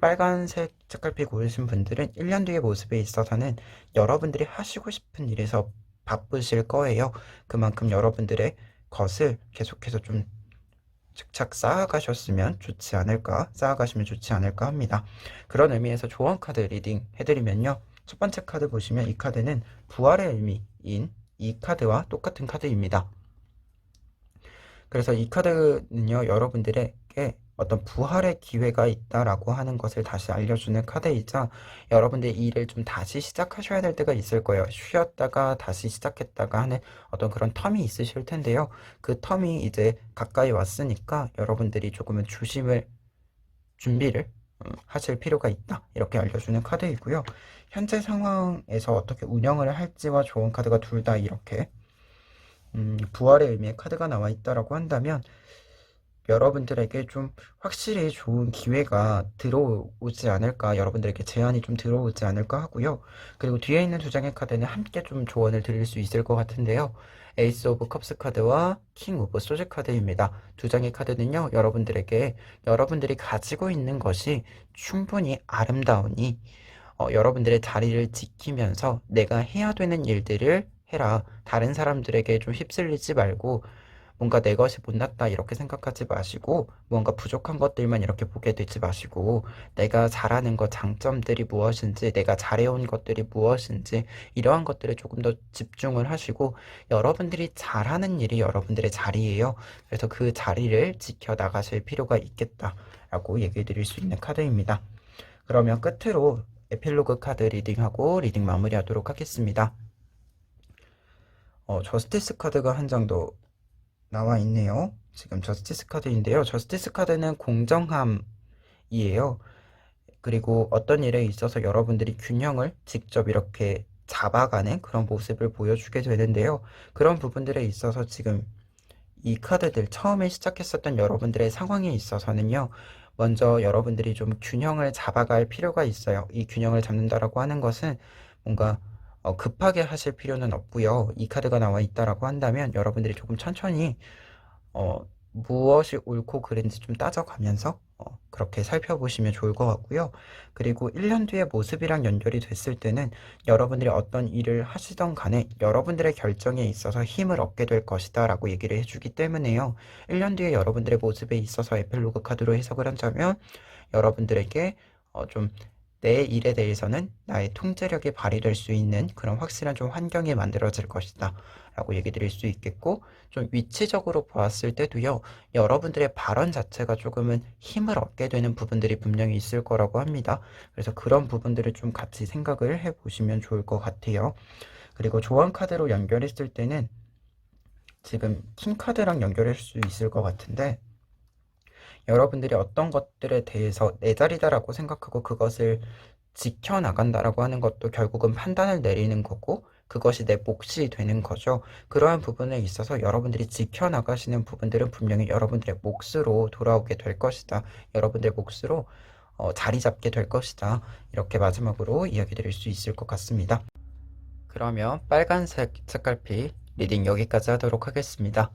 빨간색 책갈피 고르신 분들은 1년 뒤의 모습에 있어서는 여러분들이 하시고 싶은 일에서 바쁘실 거예요. 그만큼 여러분들의 것을 계속해서 좀 착착 쌓아가시면 좋지 않을까 합니다. 그런 의미에서 조언 카드 리딩 해드리면요. 첫 번째 카드 보시면 이 카드는 부활의 의미인 이 카드와 똑같은 카드입니다. 그래서 이 카드는요, 여러분들에게 어떤 부활의 기회가 있다라고 하는 것을 다시 알려주는 카드이자 여러분들이 일을 좀 다시 시작하셔야 될 때가 있을 거예요. 쉬었다가 다시 시작했다가 하는 어떤 그런 텀이 있으실 텐데요. 그 텀이 이제 가까이 왔으니까 여러분들이 조금은 준비를 하실 필요가 있다. 이렇게 알려주는 카드이고요. 현재 상황에서 어떻게 운영을 할지와 좋은 카드가 둘 다 이렇게 부활의 의미의 카드가 나와 있다라고 한다면 여러분들에게 좀 확실히 좋은 기회가 들어오지 않을까, 여러분들에게 제안이 좀 들어오지 않을까 하고요. 그리고 뒤에 있는 두 장의 카드는 함께 좀 조언을 드릴 수 있을 것 같은데요. 에이스 오브 컵스 카드와 킹 오브 소즈 카드입니다. 두 장의 카드는요, 여러분들에게 여러분들이 가지고 있는 것이 충분히 아름다우니 여러분들의 자리를 지키면서 내가 해야 되는 일들을 해라. 다른 사람들에게 좀 휩쓸리지 말고 뭔가 내 것이 못났다 이렇게 생각하지 마시고 뭔가 부족한 것들만 이렇게 보게 되지 마시고 내가 잘하는 것 장점들이 무엇인지 내가 잘해온 것들이 무엇인지 이러한 것들에 조금 더 집중을 하시고 여러분들이 잘하는 일이 여러분들의 자리예요. 그래서 그 자리를 지켜 나가실 필요가 있겠다라고 얘기 드릴 수 있는 카드입니다. 그러면 끝으로 에필로그 카드 리딩하고 리딩 마무리하도록 하겠습니다. 저스티스 카드가 한 장 더 나와 있네요. 지금 저스티스 카드인데요. 저스티스 카드는 공정함이에요. 그리고 어떤 일에 있어서 여러분들이 균형을 직접 이렇게 잡아가는 그런 모습을 보여주게 되는데요. 그런 부분들에 있어서 지금 이 카드들 처음에 시작했었던 여러분들의 상황에 있어서는요. 먼저 여러분들이 좀 균형을 잡아갈 필요가 있어요. 이 균형을 잡는다라고 하는 것은 뭔가 급하게 하실 필요는 없고요. 이 카드가 나와 있다라고 한다면 여러분들이 조금 천천히 무엇이 옳고 그른지 좀 따져가면서 그렇게 살펴보시면 좋을 것 같고요. 그리고 1년 뒤의 모습이랑 연결이 됐을 때는 여러분들이 어떤 일을 하시던 간에 여러분들의 결정에 있어서 힘을 얻게 될 것이다 라고 얘기를 해주기 때문에요. 1년 뒤에 여러분들의 모습에 있어서 에필로그 카드로 해석을 한다면 여러분들에게 좀 내 일에 대해서는 나의 통제력이 발휘될 수 있는 그런 확실한 좀 환경이 만들어질 것이다 라고 얘기 드릴 수 있겠고, 좀 위치적으로 보았을 때도요, 여러분들의 발언 자체가 조금은 힘을 얻게 되는 부분들이 분명히 있을 거라고 합니다. 그래서 그런 부분들을 좀 같이 생각을 해보시면 좋을 것 같아요. 그리고 조언 카드로 연결했을 때는 지금 킹 카드랑 연결할 수 있을 것 같은데, 여러분들이 어떤 것들에 대해서 내 자리다라고 생각하고 그것을 지켜나간다라고 하는 것도 결국은 판단을 내리는 거고, 그것이 내 몫이 되는 거죠. 그러한 부분에 있어서 여러분들이 지켜나가시는 부분들은 분명히 여러분들의 몫으로 돌아오게 될 것이다. 여러분들의 몫으로 자리 잡게 될 것이다. 이렇게 마지막으로 이야기 드릴 수 있을 것 같습니다. 그러면 빨간색 책갈피 리딩 여기까지 하도록 하겠습니다.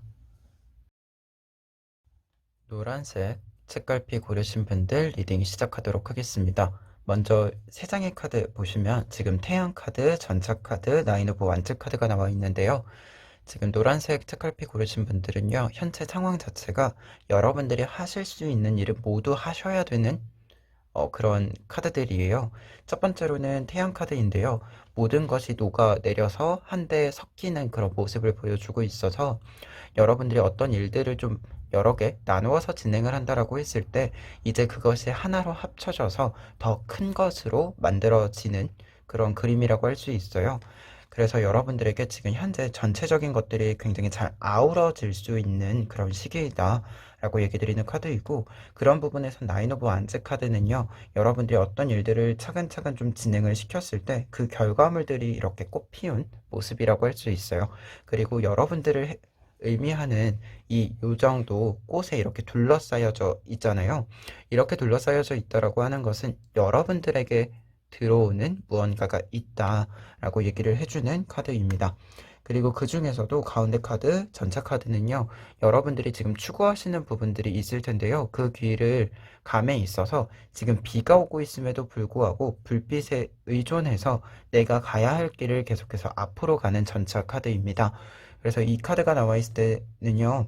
노란색 책갈피 고르신 분들 리딩 시작하도록 하겠습니다. 먼저 세 장의 카드 보시면 지금 태양 카드, 전차 카드, 나인 오브 완즈 카드가 나와 있는데요. 지금 노란색 책갈피 고르신 분들은요, 현재 상황 자체가 여러분들이 하실 수 있는 일을 모두 하셔야 되는 그런 카드들이에요. 첫 번째로는 태양 카드인데요. 모든 것이 녹아내려서 한데 섞이는 그런 모습을 보여주고 있어서 여러분들이 어떤 일들을 좀 여러 개 나누어서 진행을 한다라고 했을 때 이제 그것이 하나로 합쳐져서 더 큰 것으로 만들어지는 그런 그림이라고 할 수 있어요. 그래서 여러분들에게 지금 현재 전체적인 것들이 굉장히 잘 아우러질 수 있는 그런 시기이다 라고 얘기 드리는 카드이고, 그런 부분에서 나인 오브 완즈 카드는요, 여러분들이 어떤 일들을 차근차근 좀 진행을 시켰을 때 그 결과물들이 이렇게 꽃피운 모습이라고 할 수 있어요. 그리고 여러분들을 의미하는 이 요정도 꽃에 이렇게 둘러싸여져 있잖아요. 이렇게 둘러싸여져 있다라고 하는 것은 여러분들에게 들어오는 무언가가 있다라고 얘기를 해주는 카드입니다. 그리고 그 중에서도 가운데 카드, 전차 카드는요, 여러분들이 지금 추구하시는 부분들이 있을 텐데요. 그 길을 감에 있어서 지금 비가 오고 있음에도 불구하고 불빛에 의존해서 내가 가야 할 길을 계속해서 앞으로 가는 전차 카드입니다. 그래서 이 카드가 나와 있을 때는요,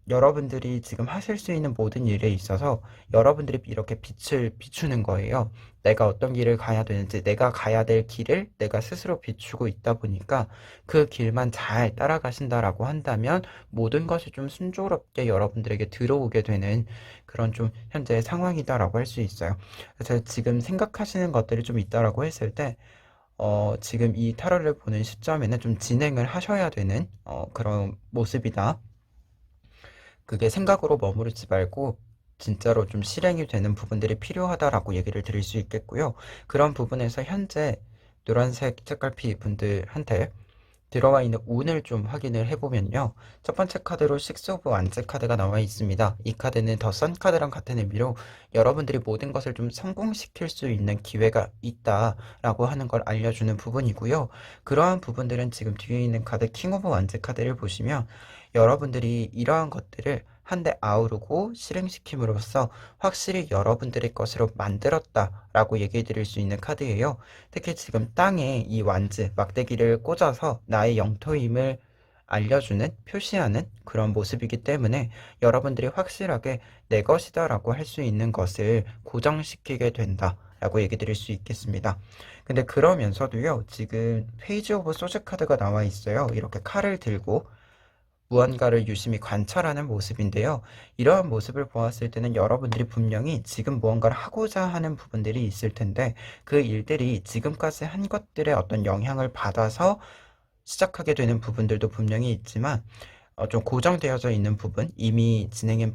여러분들이 지금 하실 수 있는 모든 일에 있어서 여러분들이 이렇게 빛을 비추는 거예요. 내가 어떤 길을 가야 되는지, 내가 가야 될 길을 내가 스스로 비추고 있다 보니까 그 길만 잘 따라가신다라고 한다면 모든 것이 좀 순조롭게 여러분들에게 들어오게 되는 그런 좀 현재 상황이다라고 할 수 있어요. 그래서 지금 생각하시는 것들이 좀 있다라고 했을 때, 지금 이 타로를 보는 시점에는 좀 진행을 하셔야 되는 그런 모습이다. 그게 생각으로 머무르지 말고 진짜로 좀 실행이 되는 부분들이 필요하다라고 얘기를 드릴 수 있겠고요. 그런 부분에서 현재 노란색 책갈피 분들한테 들어와 있는 운을 좀 확인을 해보면요. 첫 번째 카드로 식스 오브 완즈 카드가 나와 있습니다. 이 카드는 더 선 카드랑 같은 의미로 여러분들이 모든 것을 좀 성공시킬 수 있는 기회가 있다라고 하는 걸 알려주는 부분이고요. 그러한 부분들은 지금 뒤에 있는 카드 킹 오브 완즈 카드를 보시면 여러분들이 이러한 것들을 한데 아우르고 실행시킴으로써 확실히 여러분들의 것으로 만들었다라고 얘기해 드릴 수 있는 카드예요. 특히 지금 땅에 이 완즈, 막대기를 꽂아서 나의 영토임을 알려주는, 표시하는 그런 모습이기 때문에 여러분들이 확실하게 내 것이다라고 할 수 있는 것을 고정시키게 된다. 라고 얘기 드릴 수 있겠습니다. 근데 그러면서도요, 지금 페이지 오브 소즈 카드가 나와 있어요. 이렇게 칼을 들고 무언가를 유심히 관찰하는 모습인데요. 이러한 모습을 보았을 때는 여러분들이 분명히 지금 무언가를 하고자 하는 부분들이 있을 텐데 그 일들이 지금까지 한 것들의 어떤 영향을 받아서 시작하게 되는 부분들도 분명히 있지만 좀 고정되어져 있는 부분, 이미 진행이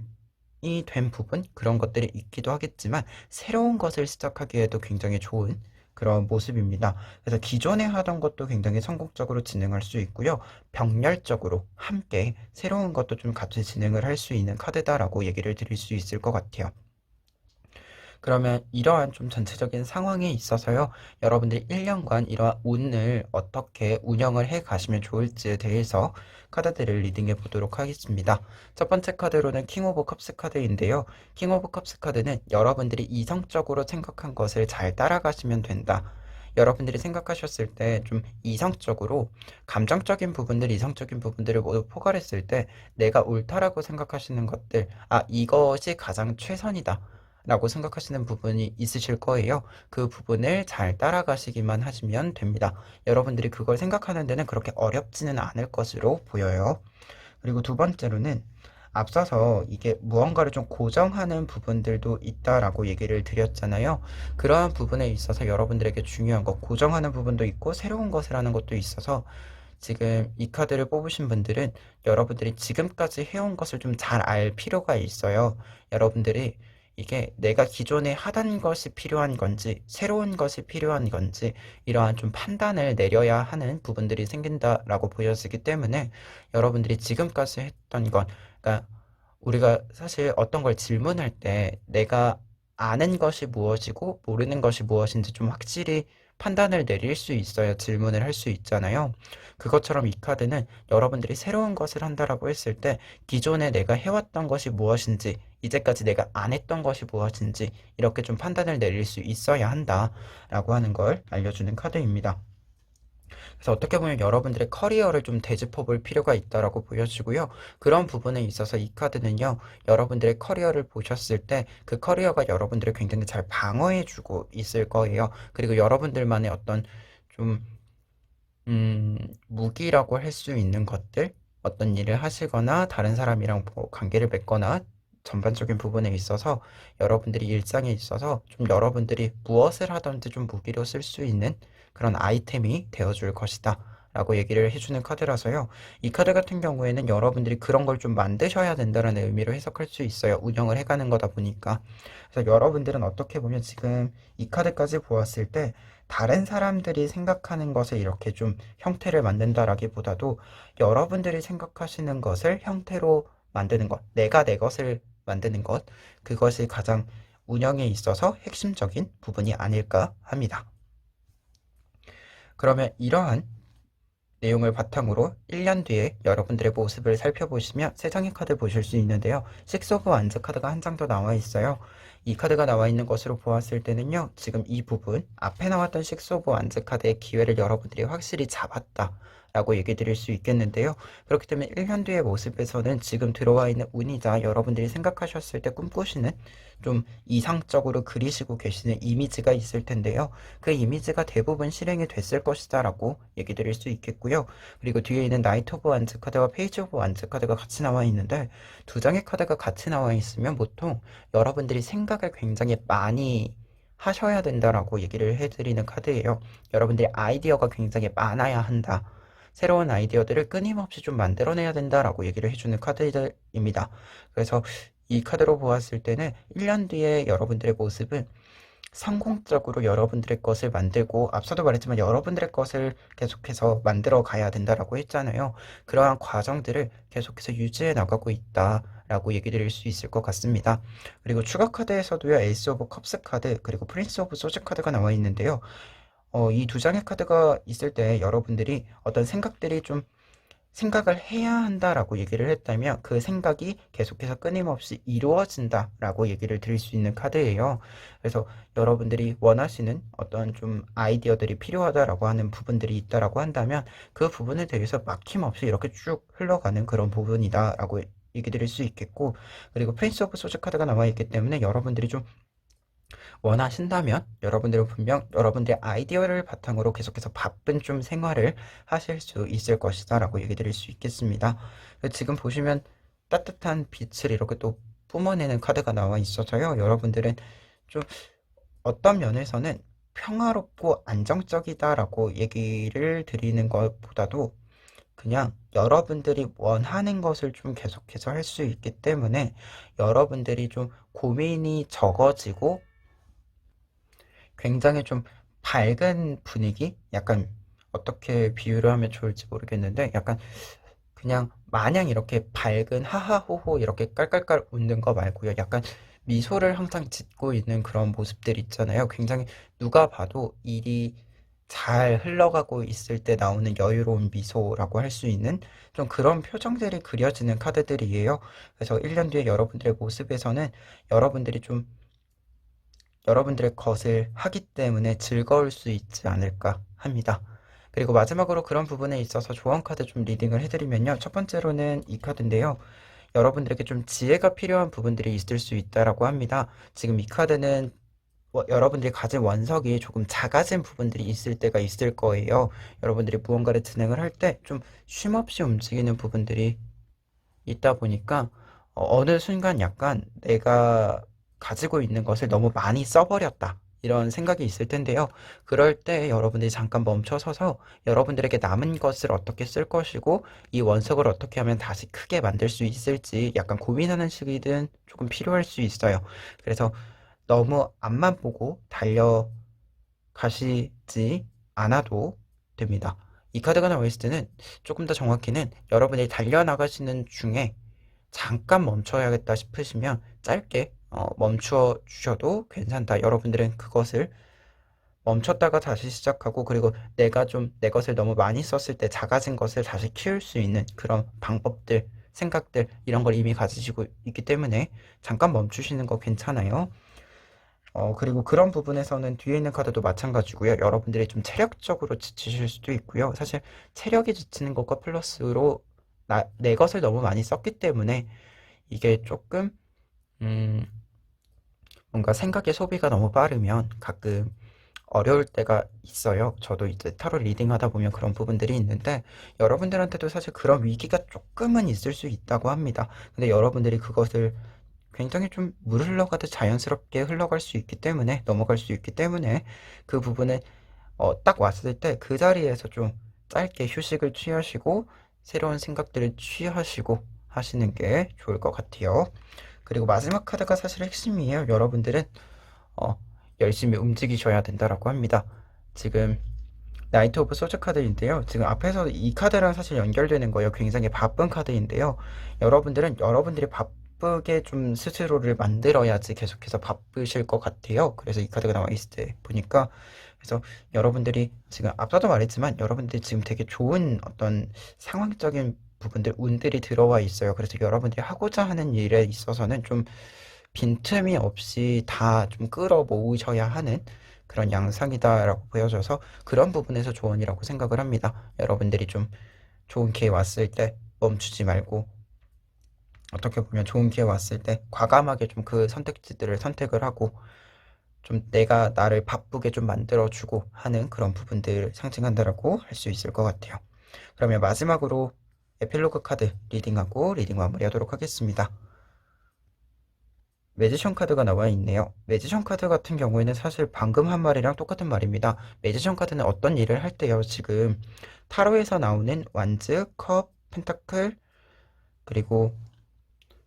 된 부분, 그런 것들이 있기도 하겠지만 새로운 것을 시작하기에도 굉장히 좋은 그런 모습입니다. 그래서 기존에 하던 것도 굉장히 성공적으로 진행할 수 있고요. 병렬적으로 함께 새로운 것도 좀 같이 진행을 할 수 있는 카드다라고 얘기를 드릴 수 있을 것 같아요. 그러면 이러한 좀 전체적인 상황에 있어서요, 여러분들이 1년간 이러한 운을 어떻게 운영을 해 가시면 좋을지에 대해서 카드들을 리딩해 보도록 하겠습니다. 첫 번째 카드로는 킹 오브 컵스 카드인데요. 킹 오브 컵스 카드는 여러분들이 이성적으로 생각한 것을 잘 따라가시면 된다. 여러분들이 생각하셨을 때 좀 이성적으로 감정적인 부분들, 이성적인 부분들을 모두 포괄했을 때 내가 옳다라고 생각하시는 것들, 아, 이것이 가장 최선이다 라고 생각하시는 부분이 있으실 거예요. 그 부분을 잘 따라가시기만 하시면 됩니다. 여러분들이 그걸 생각하는 데는 그렇게 어렵지는 않을 것으로 보여요. 그리고 두 번째로는 앞서서 이게 무언가를 좀 고정하는 부분들도 있다라고 얘기를 드렸잖아요. 그러한 부분에 있어서 여러분들에게 중요한 것, 고정하는 부분도 있고 새로운 것을 하는 것도 있어서 지금 이 카드를 뽑으신 분들은 여러분들이 지금까지 해온 것을 좀 잘 알 필요가 있어요. 여러분들이 이게 내가 기존에 하던 것이 필요한 건지, 새로운 것이 필요한 건지, 이러한 좀 판단을 내려야 하는 부분들이 생긴다라고 보여지기 때문에 여러분들이 지금까지 했던 것, 그러니까 우리가 사실 어떤 걸 질문할 때 내가 아는 것이 무엇이고 모르는 것이 무엇인지 좀 확실히 판단을 내릴 수 있어야 질문을 할 수 있잖아요. 그것처럼 이 카드는 여러분들이 새로운 것을 한다라고 했을 때 기존에 내가 해왔던 것이 무엇인지, 이제까지 내가 안 했던 것이 무엇인지 이렇게 좀 판단을 내릴 수 있어야 한다라고 하는 걸 알려주는 카드입니다. 그래서 어떻게 보면 여러분들의 커리어를 좀 되짚어 볼 필요가 있다라고 보여지고요. 그런 부분에 있어서 이 카드는요, 여러분들의 커리어를 보셨을 때 그 커리어가 여러분들을 굉장히 잘 방어해 주고 있을 거예요. 그리고 여러분들만의 어떤 좀, 무기라고 할 수 있는 것들, 어떤 일을 하시거나 다른 사람이랑 뭐 관계를 맺거나 전반적인 부분에 있어서 여러분들이 일상에 있어서 좀 여러분들이 무엇을 하든지 좀 무기로 쓸 수 있는 그런 아이템이 되어줄 것이다 라고 얘기를 해주는 카드라서요. 이 카드 같은 경우에는 여러분들이 그런 걸 좀 만드셔야 된다는 의미로 해석할 수 있어요. 운영을 해가는 거다 보니까. 그래서 여러분들은 어떻게 보면 지금 이 카드까지 보았을 때 다른 사람들이 생각하는 것을 이렇게 좀 형태를 만든다라기보다도 여러분들이 생각하시는 것을 형태로 만드는 것, 내가 내 것을 만드는 것, 그것이 가장 운영에 있어서 핵심적인 부분이 아닐까 합니다. 그러면 이러한 내용을 바탕으로 1년 뒤에 여러분들의 모습을 살펴보시면 세 장의 카드 보실 수 있는데요. 식스 오브 완즈 카드가 한 장 더 나와 있어요. 이 카드가 나와 있는 것으로 보았을 때는요. 지금 이 부분, 앞에 나왔던 식스 오브 완즈 카드의 기회를 여러분들이 확실히 잡았다 라고 얘기 드릴 수 있겠는데요. 그렇기 때문에 1년 뒤의 모습에서는 지금 들어와 있는 운이자 여러분들이 생각하셨을 때 꿈꾸시는 좀 이상적으로 그리시고 계시는 이미지가 있을 텐데요. 그 이미지가 대부분 실행이 됐을 것이다 라고 얘기 드릴 수 있겠고요. 그리고 뒤에 있는 나이트 오브 완즈 카드와 페이지 오브 완즈 카드가 같이 나와 있는데 두 장의 카드가 같이 나와 있으면 보통 여러분들이 생각을 굉장히 많이 하셔야 된다라고 얘기를 해드리는 카드예요. 여러분들이 아이디어가 굉장히 많아야 한다. 새로운 아이디어들을 끊임없이 좀 만들어내야 된다라고 얘기를 해주는 카드입니다. 그래서 이 카드로 보았을 때는 1년 뒤에 여러분들의 모습은 성공적으로 여러분들의 것을 만들고, 앞서도 말했지만 여러분들의 것을 계속해서 만들어 가야 된다라고 했잖아요. 그러한 과정들을 계속해서 유지해 나가고 있다라고 얘기 드릴 수 있을 것 같습니다. 그리고 추가 카드에서도요, 에이스 오브 컵스 카드, 그리고 프린스 오브 소즈 카드가 나와 있는데요. 이 두 장의 카드가 있을 때 여러분들이 어떤 생각들이 좀 생각을 해야 한다라고 얘기를 했다면 그 생각이 계속해서 끊임없이 이루어진다라고 얘기를 드릴 수 있는 카드예요. 그래서 여러분들이 원하시는 어떤 좀 아이디어들이 필요하다라고 하는 부분들이 있다라고 한다면 그 부분에 대해서 막힘없이 이렇게 쭉 흘러가는 그런 부분이다라고 얘기 드릴 수 있겠고, 그리고 프린스 오브 소즈 카드가 나와 있기 때문에 여러분들이 좀 원하신다면 여러분들은 분명 여러분들의 아이디어를 바탕으로 계속해서 바쁜 좀 생활을 하실 수 있을 것이다 라고 얘기 드릴 수 있겠습니다. 지금 보시면 따뜻한 빛을 이렇게 또 뿜어내는 카드가 나와 있어서요. 여러분들은 좀 어떤 면에서는 평화롭고 안정적이다라고 얘기를 드리는 것보다도 그냥 여러분들이 원하는 것을 좀 계속해서 할 수 있기 때문에 여러분들이 좀 고민이 적어지고 굉장히 좀 밝은 분위기? 약간 어떻게 비유를 하면 좋을지 모르겠는데 약간 그냥 마냥 이렇게 밝은 하하호호 이렇게 깔깔깔 웃는 거 말고요. 약간 미소를 항상 짓고 있는 그런 모습들 있잖아요. 굉장히 누가 봐도 일이 잘 흘러가고 있을 때 나오는 여유로운 미소라고 할 수 있는 좀 그런 표정들이 그려지는 카드들이에요. 그래서 1년 뒤에 여러분들의 모습에서는 여러분들이 좀 여러분들의 것을 하기 때문에 즐거울 수 있지 않을까 합니다. 그리고 마지막으로 그런 부분에 있어서 조언 카드 좀 리딩을 해드리면요. 첫 번째로는 이 카드인데요. 여러분들에게 좀 지혜가 필요한 부분들이 있을 수 있다라고 합니다. 지금 이 카드는 여러분들이 가진 원석이 조금 작아진 부분들이 있을 때가 있을 거예요. 여러분들이 무언가를 진행을 할 때 좀 쉼없이 움직이는 부분들이 있다 보니까 어느 순간 약간 내가 가지고 있는 것을 너무 많이 써버렸다. 이런 생각이 있을 텐데요. 그럴 때 여러분들이 잠깐 멈춰서서 여러분들에게 남은 것을 어떻게 쓸 것이고 이 원석을 어떻게 하면 다시 크게 만들 수 있을지 약간 고민하는 시기든 조금 필요할 수 있어요. 그래서 너무 앞만 보고 달려가시지 않아도 됩니다. 이 카드가 나와 있을 때는 조금 더 정확히는 여러분이 달려나가시는 중에 잠깐 멈춰야겠다 싶으시면 짧게 멈추어 주셔도 괜찮다. 여러분들은 그것을 멈췄다가 다시 시작하고 그리고 내가 좀 내 것을 너무 많이 썼을 때 작아진 것을 다시 키울 수 있는 그런 방법들, 생각들 이런 걸 이미 가지시고 있기 때문에 잠깐 멈추시는 거 괜찮아요. 그리고 그런 부분에서는 뒤에 있는 카드도 마찬가지고요. 여러분들이 좀 체력적으로 지치실 수도 있고요. 사실 체력이 지치는 것과 플러스로 내 것을 너무 많이 썼기 때문에 이게 조금 음, 뭔가 생각의 소비가 너무 빠르면 가끔 어려울 때가 있어요. 저도 이제 타로 리딩 하다 보면 그런 부분들이 있는데 여러분들한테도 사실 그런 위기가 조금은 있을 수 있다고 합니다. 근데 여러분들이 그것을 굉장히 좀 물 흘러가듯 자연스럽게 흘러갈 수 있기 때문에 넘어갈 수 있기 때문에 그 부분을 딱 왔을 때 그 자리에서 좀 짧게 휴식을 취하시고 새로운 생각들을 취하시고 하시는 게 좋을 것 같아요. 그리고 마지막 카드가 사실 핵심이에요. 여러분들은 어, 열심히 움직이셔야 된다라고 합니다. 지금 나이트 오브 소드 카드인데요. 지금 앞에서 이 카드랑 사실 연결되는 거예요. 굉장히 바쁜 카드인데요. 여러분들은 여러분들이 바쁘게 좀 스스로를 만들어야지 계속해서 바쁘실 것 같아요. 그래서 이 카드가 나와 있을 때 보니까 그래서 여러분들이 지금 앞서도 말했지만 여러분들이 지금 되게 좋은 어떤 상황적인 부분들 운들이 들어와 있어요. 그래서 여러분들이 하고자 하는 일에 있어서는 좀 빈틈이 없이 다 좀 끌어모으셔야 하는 그런 양상이다라고 보여져서 그런 부분에서 조언이라고 생각을 합니다. 여러분들이 좀 좋은 기회 왔을 때 멈추지 말고 어떻게 보면 좋은 기회 왔을 때 과감하게 좀 그 선택지들을 선택을 하고 좀 내가 나를 바쁘게 좀 만들어주고 하는 그런 부분들을 상징한다라고 할 수 있을 것 같아요. 그러면 마지막으로 에필로그 카드 리딩하고 리딩 마무리하도록 하겠습니다. 매지션 카드가 나와 있네요. 매지션 카드 같은 경우에는 사실 방금 한 말이랑 똑같은 말입니다. 매지션 카드는 어떤 일을 할 때요. 지금 타로에서 나오는 완즈, 컵, 펜타클, 그리고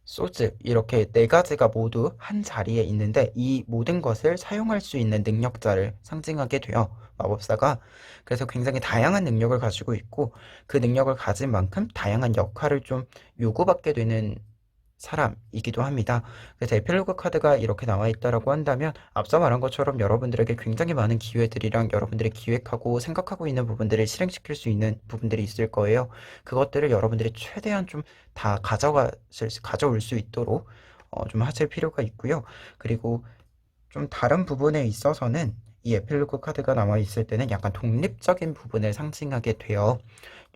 소즈 이렇게 네 가지가 모두 한 자리에 있는데 이 모든 것을 사용할 수 있는 능력자를 상징하게 돼요. 마법사가. 그래서 굉장히 다양한 능력을 가지고 있고 그 능력을 가진 만큼 다양한 역할을 좀 요구받게 되는 사람이기도 합니다. 그래서 에필로그 카드가 이렇게 나와 있다라고 한다면 앞서 말한 것처럼 여러분들에게 굉장히 많은 기회들이랑 여러분들이 기획하고 생각하고 있는 부분들을 실행시킬 수 있는 부분들이 있을 거예요. 그것들을 여러분들이 최대한 좀 다 가져올 수 있도록 좀 하실 필요가 있고요. 그리고 좀 다른 부분에 있어서는 이 에필로그 카드가 나와 있을 때는 약간 독립적인 부분을 상징하게 돼요.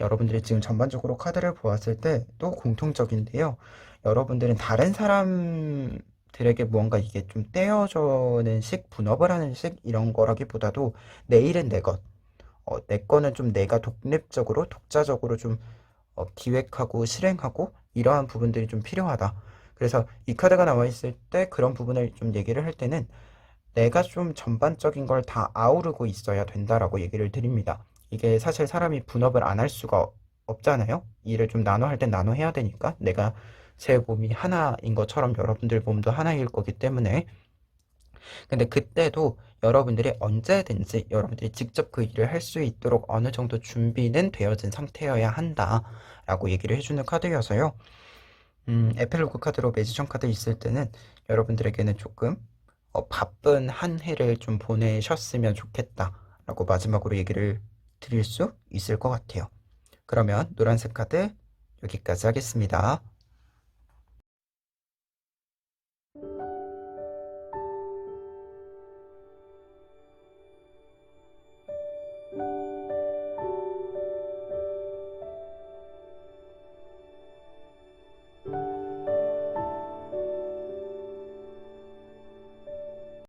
여러분들이 지금 전반적으로 카드를 보았을 때 또 공통적인데요. 여러분들은 다른 사람들에게 무언가 이게 좀 떼어주는 식, 분업을 하는 식 이런 거라기보다도 내 일은 내 것, 내 거는 좀 내가 독립적으로, 독자적으로 좀 기획하고 실행하고 이러한 부분들이 좀 필요하다. 그래서 이 카드가 나와 있을 때 그런 부분을 좀 얘기를 할 때는 내가 좀 전반적인 걸 다 아우르고 있어야 된다라고 얘기를 드립니다. 이게 사실 사람이 분업을 안 할 수가 없잖아요. 일을 좀 나눠 할 땐 나눠 해야 되니까 내가 제 몸이 하나인 것처럼 여러분들 몸도 하나일 거기 때문에 근데 그때도 여러분들이 언제든지 여러분들이 직접 그 일을 할 수 있도록 어느 정도 준비는 되어진 상태여야 한다라고 얘기를 해주는 카드여서요. 에필로그 카드로 매지션 카드 있을 때는 여러분들에게는 조금 바쁜 한 해를 좀 보내셨으면 좋겠다라고 마지막으로 얘기를 드릴 수 있을 것 같아요. 그러면 노란색 카드 여기까지 하겠습니다.